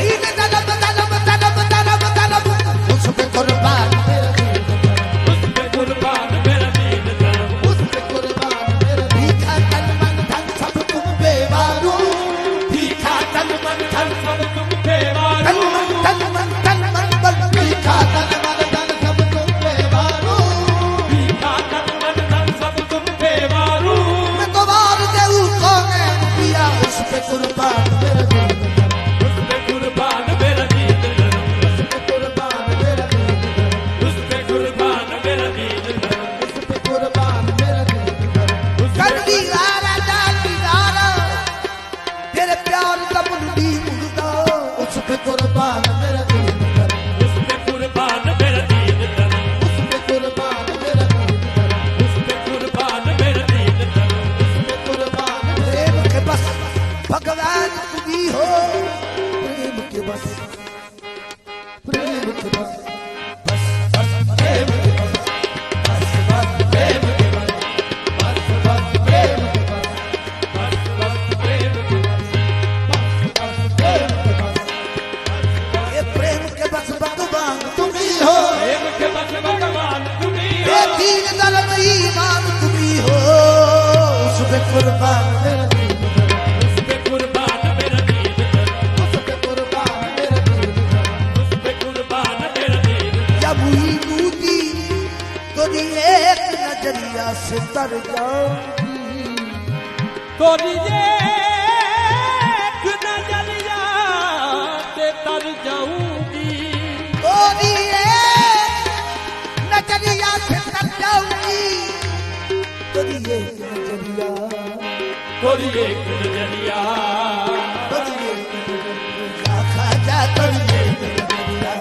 उस पे कुर्बान मेरा दीन धर्म उस पे कुर्बान मेरा दीन धर्म उस पे कुर्बान मेरा भीखा तन मन धन सब तुम पे वारो भीखा तन मन धन सब तुम पे वारो तन मन बल भीखा तन मन धन सब तुम पे वारो भीखा तन मन धन सब तुम पे वारो मैं तो वार देऊ कोने पिया उस पे कुर्बान मेरा दीन धर्म उस पे कुर्बान मेरा दीन धर्म उस पे कुर्बान मेरा दीन धर्म उस पे कुर्बान मेरा दीन धर्म उस पे कुर्बान मेरा दीन धर्म कर दीवारा जान दीवारा तेरे प्यार का मुंडी मुर्दा उस पे कुर्बान मेरा दीन धर्म उस पे कुर्बान मेरा दीन धर्म उस पे कुर्बान मेरा दीन धर्म उस पे कुर्बान मेरा दीन धर्म उस पे कुर्बान प्रेम के बस भगवान तुम्ही हो प्रेम के बस प्रेम के बस बस बस प्रेम के बस बस बस प्रेम के बस बस बस प्रेम के बस बस बस प्रेम के बस बस प्रेम के बस ये प्रेम के बस भगवान तुम्ही हो प्रेम के बस भगवान तुम्ही हो ये दीन धर्म ईमान तुम्ही हो उस पे कुर्बान मेरा दीन धर्म उस पे कुर्बान मेरा दीन धर्म उस पे कुर्बान मेरा दीन धर्म उस पे कुर्बान मेरा दीन धर्म जब हुई दूती तो एक नजरिया से तर जाऊंगी तोरी एक नजरिया से तर जाऊंगी तोरी एक नजरिया से तर जाऊंगी तोरी एक नजरिया तोरी एक नजरिया तोरी एक नजरिया खाजा तोरी एक नजरिया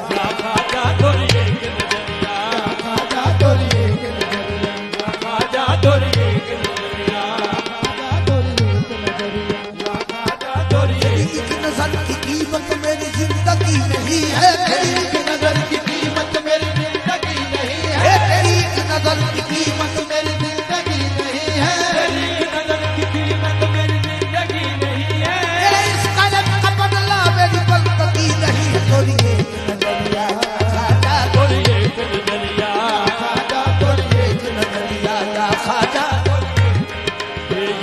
खाजा तोरी एक नजरिया खाजा तोरी एक नजरिया खाजा तोरी एक नजरिया खाजा तोरी एक नजरिया खाजा तोरी तेरी एक एक नजर की कीमत मेरी जिंदगी नहीं है तेरी एक नजर की कीमत मेरी जिंदगी नहीं है तेरी एक नजर की कीमत मेरी जिंदगी नहीं है तेरी नजर की कीमत मेरी जिंदगी नहीं है तेरे इस कदम का बदला मेरी बंदगी नहीं है तोरी एक नजरिया खाजा तोरी एक नजरिया खाजा तोरी एक नजरिया या खाजा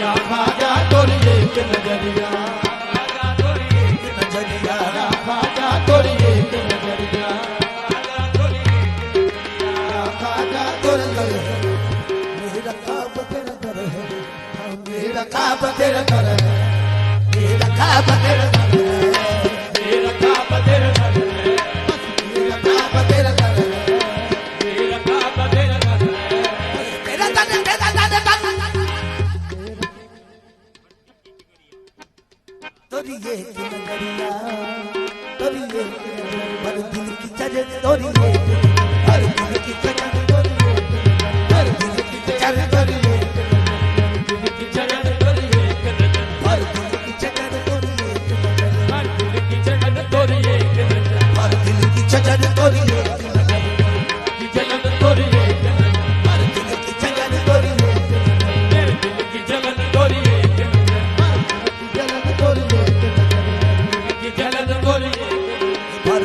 या खाजा तोरी एक नजरिया खाजा तोरी एक नजरिया या खाजा तोरी एक नजरिया खाजा तोरी खाजा तोरे दर है मेरा काब तेरा दर है हाँ, मेरा काब तेरा दर है मेरा काब तेरा दर है मेरा काब तेरा घर है मेरा काब तेरा दर है मेरा काब तेरा घर है तेरा दर है तेरा दर है तोरी ये की नजरिया तोरी ये की नजरिया हर दिल की चरे तोरी ये की नजरिया हर दिल की चरे तोरी ये की नजरिया हर दिल की चरे तोरी ये की नजरिया दिल की चलन तोरी एक नजर हर दिल की चरे तोरी ये की नजरिया हर दिल की चलन तोरी एक नजर हर दिल की चरे तोरी ये की नजरिया की चलन तोरी एक नजर हर दिल की चरे तोरी ये की नजरिया मेरे दिल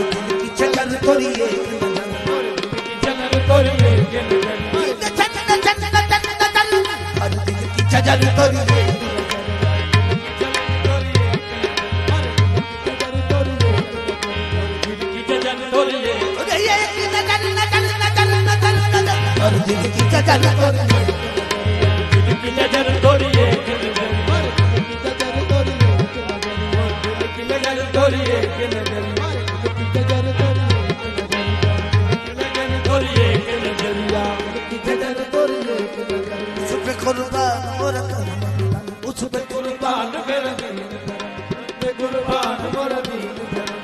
की चलन तोरी एक नजर जलन तोरी ये की नजरिया की चलन तोरी एक हर दिल की चरे तोरी ये की नजरिया की चलन तोरी एक नजर हर दिल की चरे तोरी ये की नजरिया की चलन तोरी एक हर दिल की चरे तोरी ये की नजर तोरी एक नजर की नजर तोरी एक नजर नजर तोरी एक नजरिया उस पे कुर्बान मोर करम उस पे कुर्बान मेरा दीन धर्म कुर्बान मोरा दीन धर्म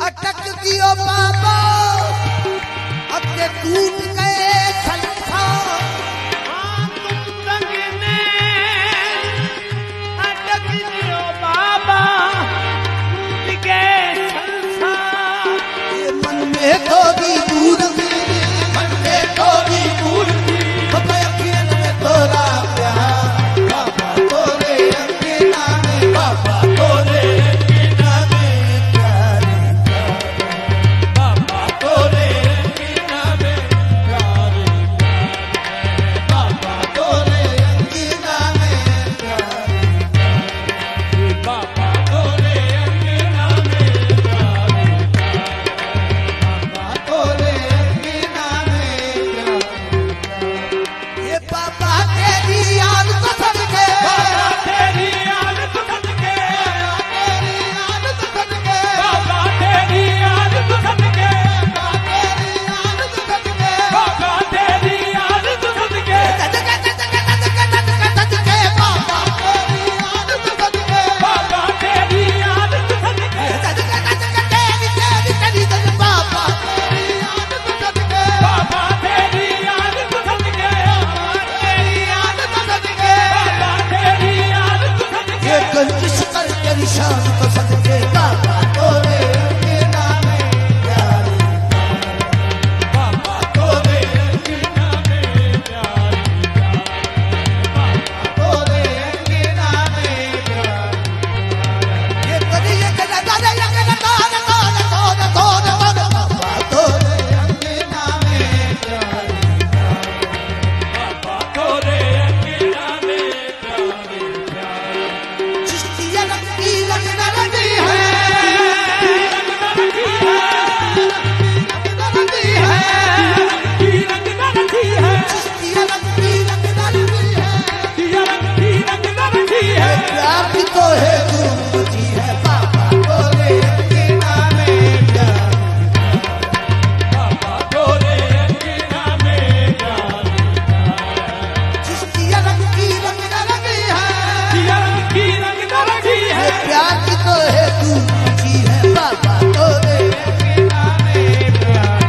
अटक दियो बाबा अब ते टूट गए संसार तुम रंगने अटक दियो बाबा टूट गए संसार ये मन में तो भी मूर्ति मन में तो भी मूर्ति अखियन में तोरा प्यार बाबा तोरे अंगना में बाबा तोरे अंगना में प्यार बाबा तोरे अंगना में प्यार बाबा तोरे अंगना में प्यार बाबा तोरे अंगना में प्यार बाबा तोरे अंगना में प्यार ये बाबा तेरी याद तो सदके बाबा तेरी याद तो सदके तेरी याद तो सदके बाबा तेरी याद तो सदके तेरी याद तो सदके बाबा तेरी याद तो सदके सदके सदके सदके सदके बाबा तेरी याद तो सदके बाबा तेरी याद तो सदके सदके सदके तेरी सदके बाबा तेरी याद तो सदके बाबा तेरी याद तो सदके तेरी याद तो सदके बाबा तेरी याद तो सदके ये गंजिश कर तेरी शान तो सदके बाबा तोरे अंगना में प्यार बाबा तोरे अंगना में प्यार तोरे अंगना में प्यार ये कदी ये कदा दादा ये कदा दादा दादा दादा दादा बाबा तोरे अंगना में प्यार बाबा तोरे अंगना में प्यार चिश्तिया लगती लगना लगती है लगती है की रंग नरसी है चिश्तिया लगती लगना लगती है की रंग नरसी है प्यार भी तो है गुरुजी है बाबा तोरे अंगना में प्यार बाबा तोरे अंगना में प्यार चिश्तिया लगती लगना लगती है की रंग नरसी है प्यार भी तो है गुरुजी है बाबा तोरे अंगना में प्यार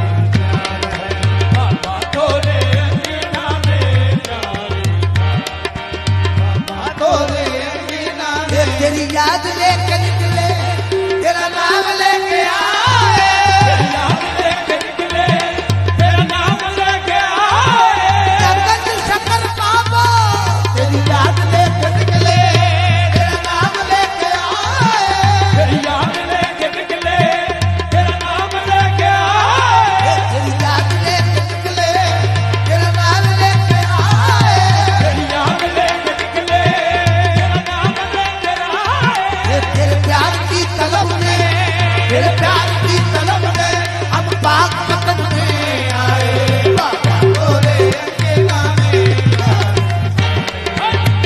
बाबा तोरे अंगना में प्यार बाबा तोरे अंगना में तेरी याद लेके निकले तेरा नाम लेके आए याद लेके निकले तेरा नाम लेके आए जगत शकर बाबा तेरी याद लेके निकले तेरा नाम लेके आए तेरी याद लेके निकले तेरा नाम लेके आए तेरी याद लेके निकले तेरा नाम लेके आए तेरी याद लेके निकले तेरा नाम लेके आए तेरे प्यार की तलब में तेरे प्यार की तलब में हम पाक पकड़ में आए बाबा तोरे अंगना में प्यार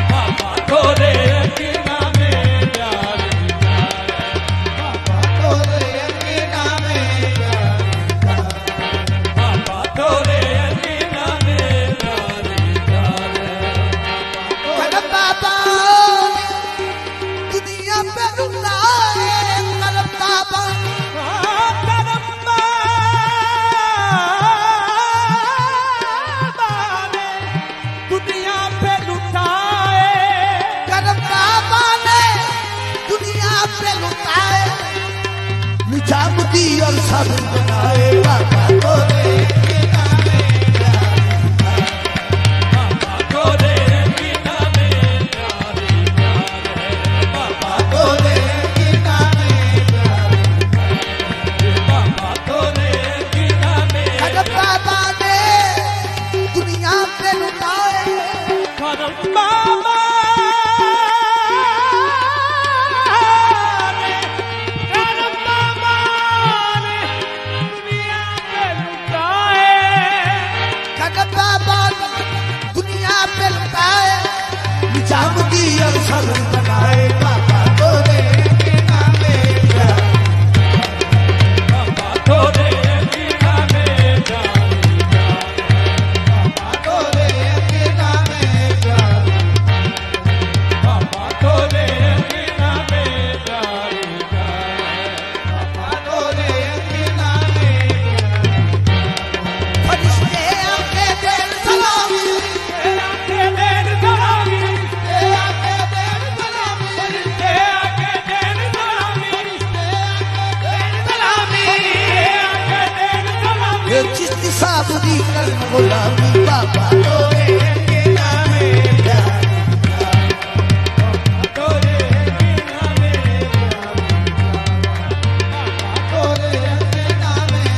बाबा तोरे अंगना में प्यार बाबा तोरे अंगना में प्यार बाबा तोरे अंगना में प्यार कदम बाबा दुनिया पे रुलाए कदम बाबा दुनिया पे लुटाए कदम बाबा ने दुनिया पे लुटाए निजामुद्दीन और सब बनाए बाबा तोरे अंगना में प्यार बाबा तोरे अंगना में प्यार बाबा तोरे अंगना में प्यार बाबा तोरे अंगना में कदम बाबा ने दुनिया पे लुटाए करम बाबा ने करम बाबा ने दुनिया पे लुटाए कदम बाबा ने दुनिया पे लुटाए निजामुद्दीन और सब बनाए बाबा तोरे अंगना में प्यार बाबा तोरे अंगना में प्यार बाबा तोरे अंगना में प्यार बाबा तोरे अंगना में प्यार बाबा तोरे ये चिश्ती साबरी कर गुलामी बाबा तोरे अंगना में प्यारी तोरे अंगना में तोरे अंगना में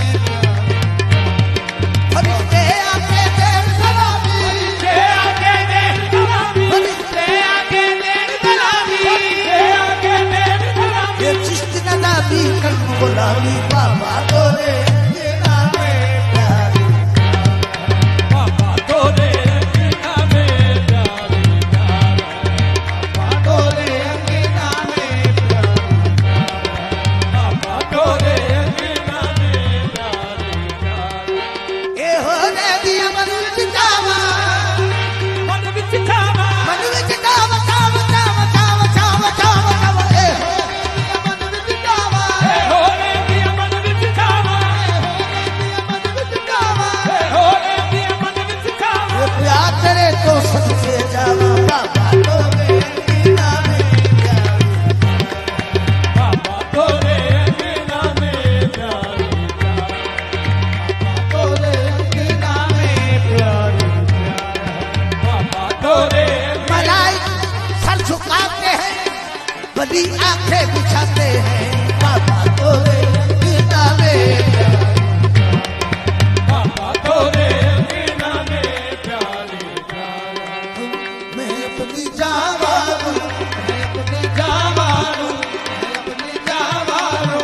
फरिश्ते आके दे सलामी से आके दे सलामी से आके दे सलामी से आके दे सलामी ये चिश्ती नदामी कर गुलामी बाबा तोरे अंगना में प्यारी बाबा तोरे अंगना में प्यारी बाबा तोरे अंगना में प्यारी बाबा तोरे अंगना में प्यारी ए हो रे दिया मन विच जावा मन विच छावा मन विच जावा जावा जावा जावा जावा जावा जावा ए मन विच छावा हो रे दिया मन विच छावा मन विच जावा हो रे दिया मन विच छावा ये प्यार तेरे तो सबसे जावा बाबा तोरे अंगना में प्यारी बाबा तोरे अंगना में प्यारी तोरे अंगना में प्यारी बाबा तोरे मलाई सर झुकाते हैं बड़ी आंखें बिछाते हैं बाबा तोरे अंगना में प्यारी बाबा तोरे अंगना में प्यारी मैं अपनी जावा अपनी जावारू अपनी जावारू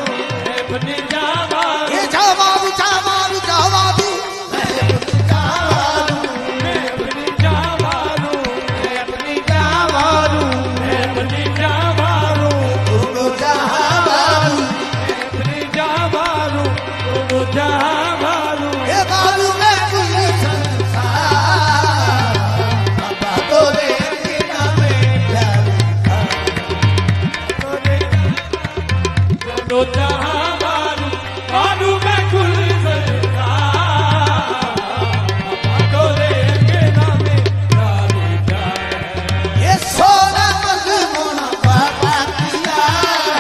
अपनी जावारू ये जावारू जावारू जावारू मैं अपनी जावारू मैं अपनी जावारू मैं अपनी जावारू मैं अपनी जावारू दोनों जहावारू अपनी जावारू दोनों जावारू ये बालू में कुल संसार बाबा तोरे अंगना में प्यारी दोनों जावारू बालू में कुल संसार तोरे अंगना में प्यारी ये सोना मन मोना बाबा किया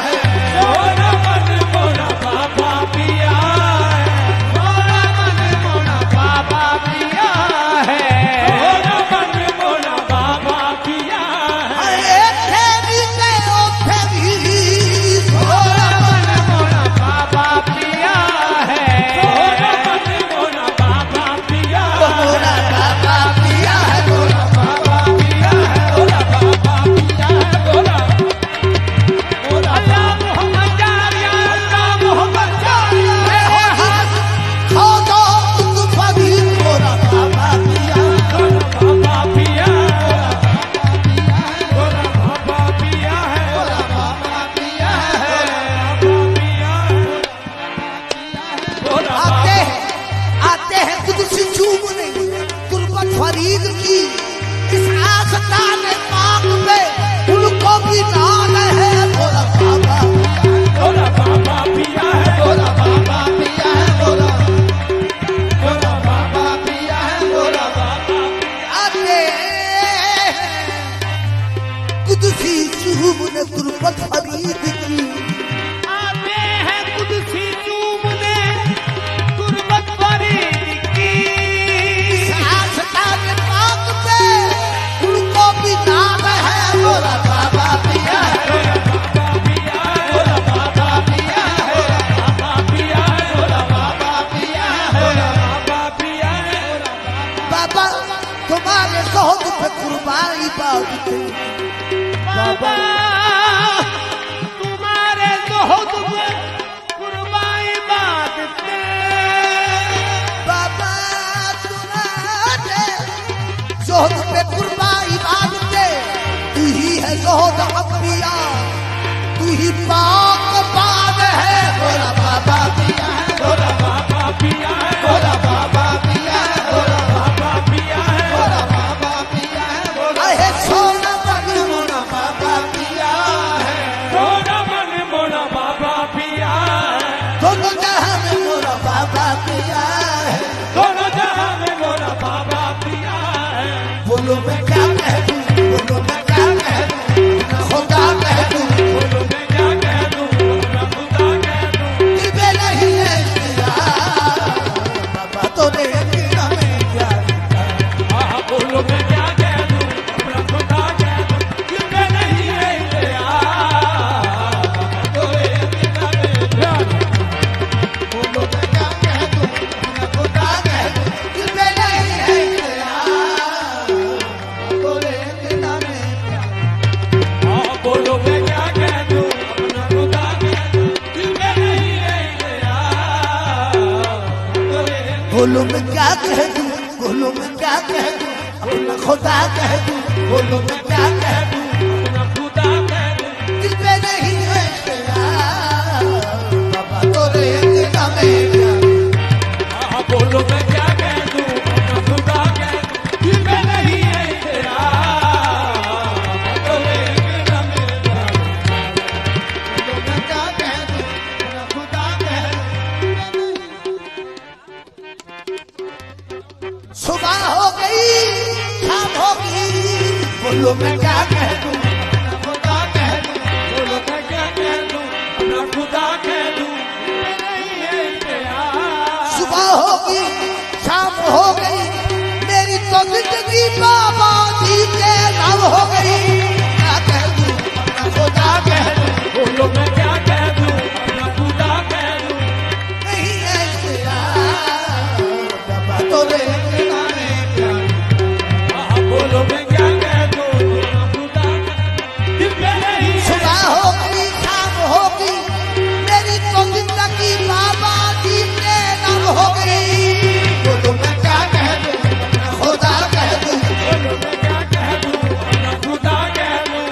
है सोना मन मोना बाबा पिया सोना मन मोना बाबा पिया है सोना मन मोना बाबा पिया अरे तेरी के ओ तेरी सोना मन मोना बाबा पिया है सोना मन मोना बाबा पिया मोना बाबा किया है मोना बाबा पिया है मोरा बाबा पिया है मोरा अल्लाह मोहम्मद जारिया अल्लाह मोहम्मद जारिया खो दो तुम फरी मोरा बाबा किया बाबा पिया मोरा बाबा पिया है मोरा बाबा पिया है बाबा पिया है मोरा आते हैं कुछ चूमने तुरबत फरीद की इस आस्तान पाक पे उनको भी नाम है मोरा बाबा मोरा बाबा पिया है मोरा बाबा पिया है मोरा बाबा पिया है मोरा बाबा आते कुदसी चूमने तुरबत फरीद की आते हैं कुदसी चूमने तुरबत फरीद की इस आस्तान पाक पे उनको भी नाम है मोरा बाबा पिया है बाबा पिया है मोरा बाबा पिया है बाबा पिया है मोरा बाबा पिया है बाबा पिया है बाबा तुम्हारे सोहब पे कुर्बानी पाऊंगी बाबा तुम्हारे जोहद पे कुर्बानी बादते बाबा तुम्हारे जोहद पे कुर्बानी मांगते तू ही है जोहद अम्बिया तू ही पाक बाद है मोरा बाबा पिया है मोरा बाबा पिया है मोरा बाबा पिया है मोरा बाबा पिया है मोरा बाबा पिया है मोरा अहे सोना मन मोना बाबा पिया है सोना मन मोरा बाबा पिया है दोनों जहां में मोरा बाबा पिया है दोनों जहां में मोरा बाबा पिया है बोलो मैं क्या कह दूं बोलो मैं क्या कह दूं खुदा कह दूं बोलो मैं क्या कह दूं अपना खुदा कह दूं दिल में नहीं है बोलो मैं क्या कह दूं, बोलो मैं क्या कह दूं, अपना खुदा कह दूं, बोलो मैं क्या कह दूं, अपना खुदा कह दूं। दिल पे नहीं है तेरा बाबा तोरे अंगना में प्यार। हाँ बोलो मैं क्या कह दूं, अपना खुदा कह दूं, दिल में नहीं है तेरा तोरे अंगना में प्यार। बोलो मैं क्या कह दूं, अपना खुदा कह दूं। सुबह हो गई शाम हो गई, बोलो मैं क्या कह दूं, अपना खुदा कह दूं। बोलो मैं क्या कह दूं, अपना खुदा कह दूं, दिल में नहीं है तेरा। सुबह होगी शाम हो गई, मेरी तो जिंदगी बाबा जी के नाम हो गई। क्या कह दूं, अपना खुदा कह दूं, बोलो मैं क्या कह दूं, अपना खुदा कह दूं। नहीं है तेरा बाबा तोरे अंगना में प्यार। हाँ बोलो मैं क्या कह दूं, अपना खुदा दिल में नहीं है। सुबह होगी शाम होगी, मेरी तो जिंदगी बाबा जी के नाम हो गई। बोलो मैं क्या कह दूं, अपना खुदा कह दूं, बोलो मैं क्या कह दूं, अपना खुदा कह दूं।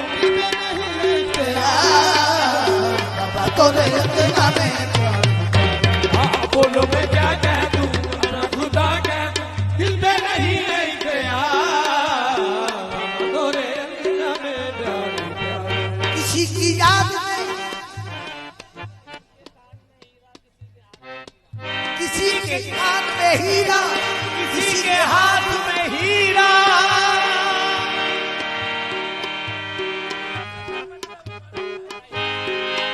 तेरा बाबा तोरे अंगना में प्यार। हाँ बोलो मैं क्या कह दूं, अपना खुदा कह दूं, दिल में नहीं है तेरा तोरे अंगना में प्यार प्यार। किसी की याद में, किसी के कान में हीरा, किसी के हाथ में हीरा,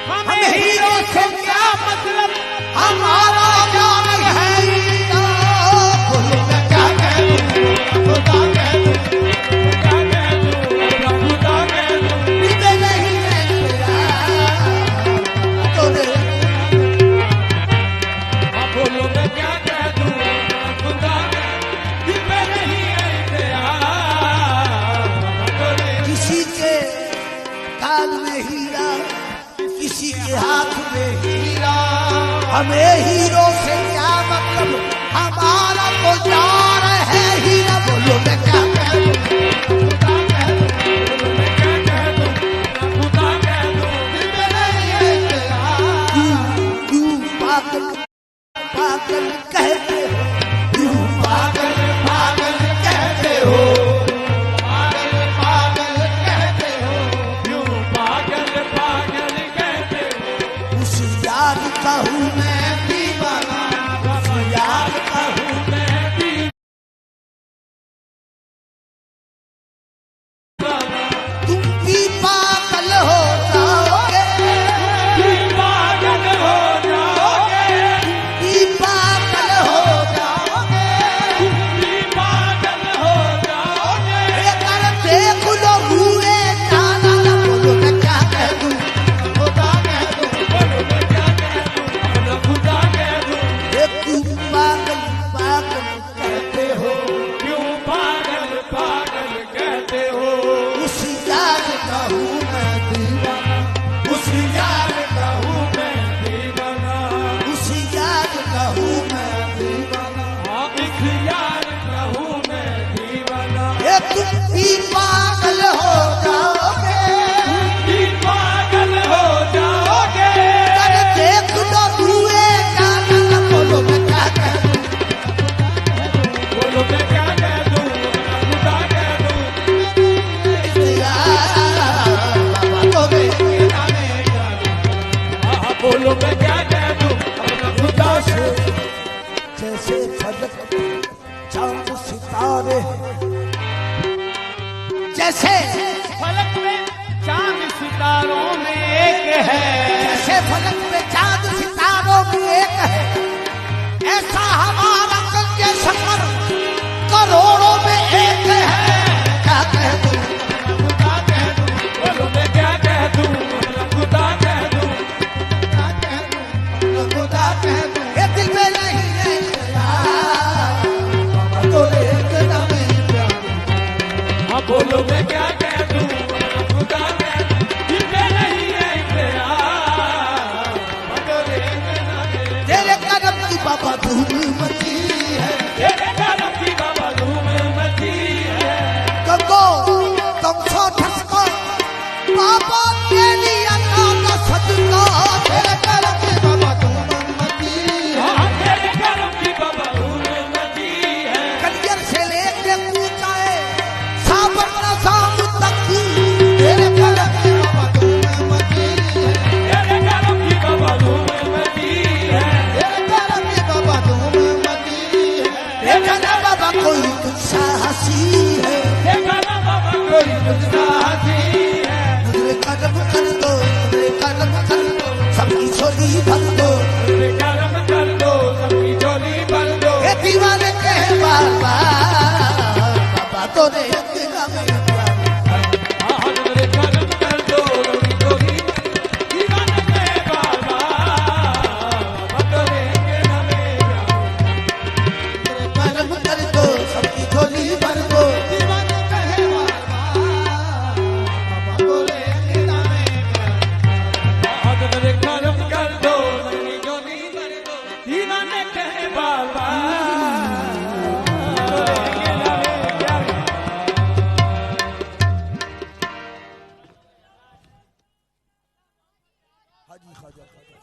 हमें हीरो से क्या मतलब, हमारा जान है हीरा। बोलो मैं क्या कह दूं, खुदा कह दूं, क्या कह दूं, अपना खुदा कह दूं। दिल में नहीं है तेरा तोरे। हाँ बोलो मैं क्या कह दूं, अपना खुदा कह दूं, दिल में नहीं है तेरा तोरे। किसी के कान में हीरा, किसी के हाथ में हीरा, हमें हीरो से क्या मतलब, हमारा तो यार है हीरा। बोलो मैं क्या कह दूं, खुदा कह दूं, बोलो मैं क्या कह दूं, अपना खुदा कह दूं। दिल में नहीं है तेरा। क्यों पागल पागल कहते हो, क्यों पागल पागल कहते हो, पागल पागल कहते हो। क्यों पागल पागल कहते हो, उस याद का हूँ मैं दीवाना, उस याद का हूँ मैं भी तुम भी पागल हो जाओगे, पागल हो जाओगे, भी पागल हो जाओगे। भी पागल हो जाओगे। अगर देख लो हुए जाना, बोलो मैं क्या कह दूं, खुदा कह दूं। बोलो मैं क्या कह दूं, अपना खुदा कह दूं। ये क्यों पागल पागल कहते हो, क्यों पागल पागल कहते हो, उस याद का हूँ मैं दीवाना, उस यार का हूँ मैं दीवाना। उस याद का हूँ मैं दीवाना। हाँ इस यार का हूँ मैं दीवाना। ये तुम भी पागल हो जाओगे, भी पागल हो जाओगे। अगर देख लो हुए जाना, बोलो मैं क्या कह दूं, बोलो मैं क्या कह दूं, अपना खुदा कह दूं। बाबा तोरे अंगना में प्यार। हाँ बोलो मैं क्या कह दूं, अपना खुदा से। जैसे फलक चांद सितारे, जैसे फलक में चांद सितारों में एक है, जैसे फलक में चांद सितारों में एक है, ऐसा हमारा गंगे सफर करोड़ों में एक है। क्या कह दूं, खुदा कह दूं। बोलो मैं क्या कह दूं, अपना खुदा कह दूं। क्या कह दूं, खुदा कह दूं। ये दिल में नहीं है तेरा बाबा तोरे अंगना में प्यार। हाँ बोलो मैं क्या कह दूं, अपना खुदा कह दूं। दिल में नहीं है तेरा तोरे अंगना में। तेरे कदम की बाबा धूम मची है, तेरे करम की बाबा धूम मची है। गंगो तुम सो ठसको बाबा तेरी अता का सदका, तेरे करम की बाबा धूम मची है, तेरे करम की बाबा धूम मची है। कलियर से लेके पूछाए साबर नजाम तक, तेरे करम की बाबा धूम मची है, तेरे करम की बाबा धूम मची है। तेरे करम की बाबा धूम मची है। देखा ना बाबा कोई तुझसा हंसी है, देखा ना बाबा कोई तुझसा हंसी है। मुझे करम कर दो, मुझे करम कर दो, सबकी झोली भर दो, मुझे करम कर दो, सबकी झोली भर दो। ये दीवाने कहे बार बार बाबा तो ने इतना में प्यार। मुझे करम कर दो, सबकी झोली दीवाने के बाबा बतौरे के नामे करम कर दो, सबकी झोली भर दो, दीवाने कहे बार बार बाबा तो ने इतना में प्यार। मुझे करम कर दो, सबकी झोली भर दो। दीवाने कहे बाबा बतौरे के नामे प्यार। Haji Khwaja Farid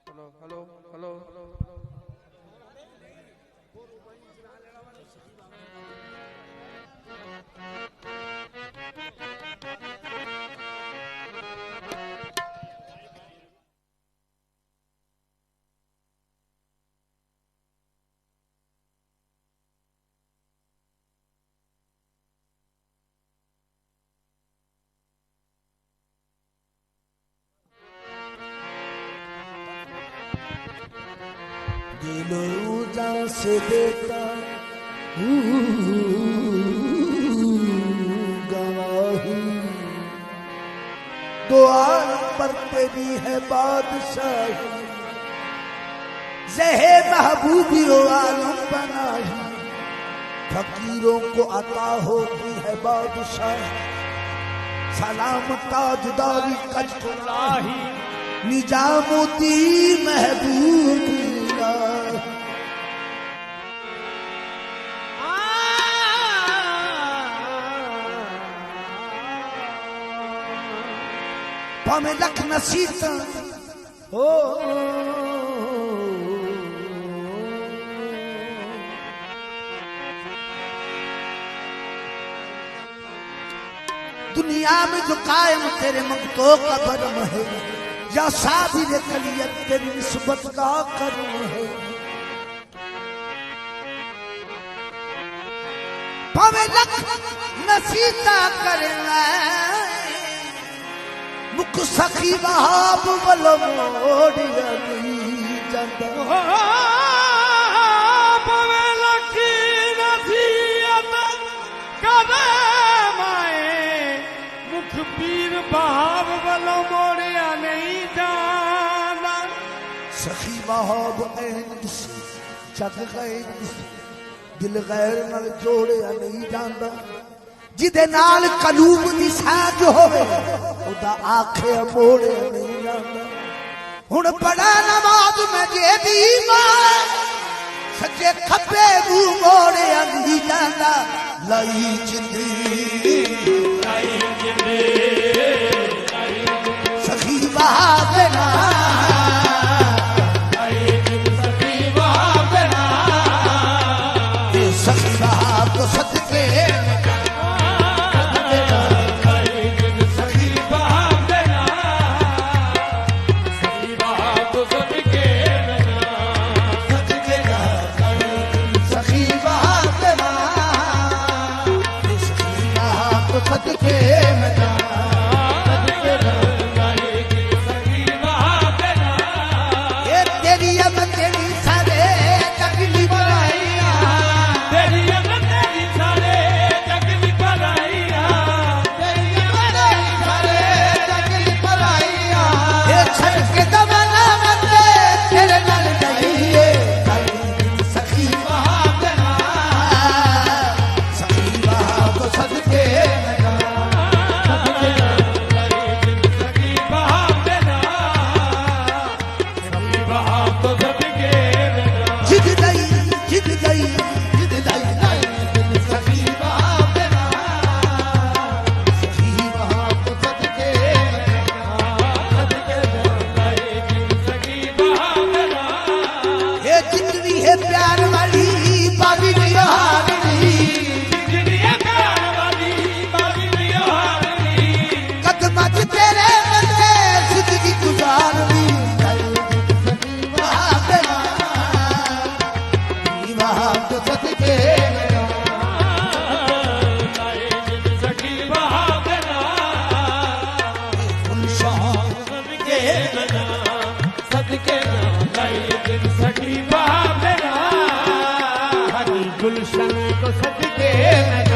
hello hello hello दिलों जान से देता गवाही, दुआ पर तेरी है बादशाही, जहे महबूबी ओ आलम बनाही, फकीरों को अता होती है बादशाही, सलाम ताजदारी कजलाही, निजामुद्दी महबूबी में लख नसीता हो दुनिया में जो कायम तेरे ममतों का भरम है, या साबिर कलियत तेरी निस्बत का करम है। भावे लख नसीता करना मुख सखी वहाब बल मोड़िया नहीं जाता, भावे लखी नसीहत करे माए, मुख पीर बहाव बल मोड़िया नहीं जाना। सखी वहाब ऐन से जग गैर से दिल गैर नाल जोड़िया नहीं जाता, जिदे नाल कलूब दी साज होवे उदा आखे मोड़े नहीं जांदा। हुण पढ़ा नमाज में जेदी मां सच्चे खब्बे मुंह मोड़े नहीं जांदा। लाई जिंदे सखी बहावे ना, सखी बहाव तो सदके सखी बहाव तो सदके तो सदके लगा जिद दई जिद दई जिद दई दिल सखी वहाँ पे ना सखी वहाँ तो सदके सदके लगा दिल सखी बहादरा ये जितनी है प्यार वाली बागी बिहारी जितनी है प्यार वाली बागी बिहारी कदम च तेरे बंदे जिंदगी गुजारनी वहाँ पे ना वहाँ तो सदके दिल सखी बहादरा सदके लगा सदके लगा दिल सखी बहादरा हरी गुलशन को सदके लगा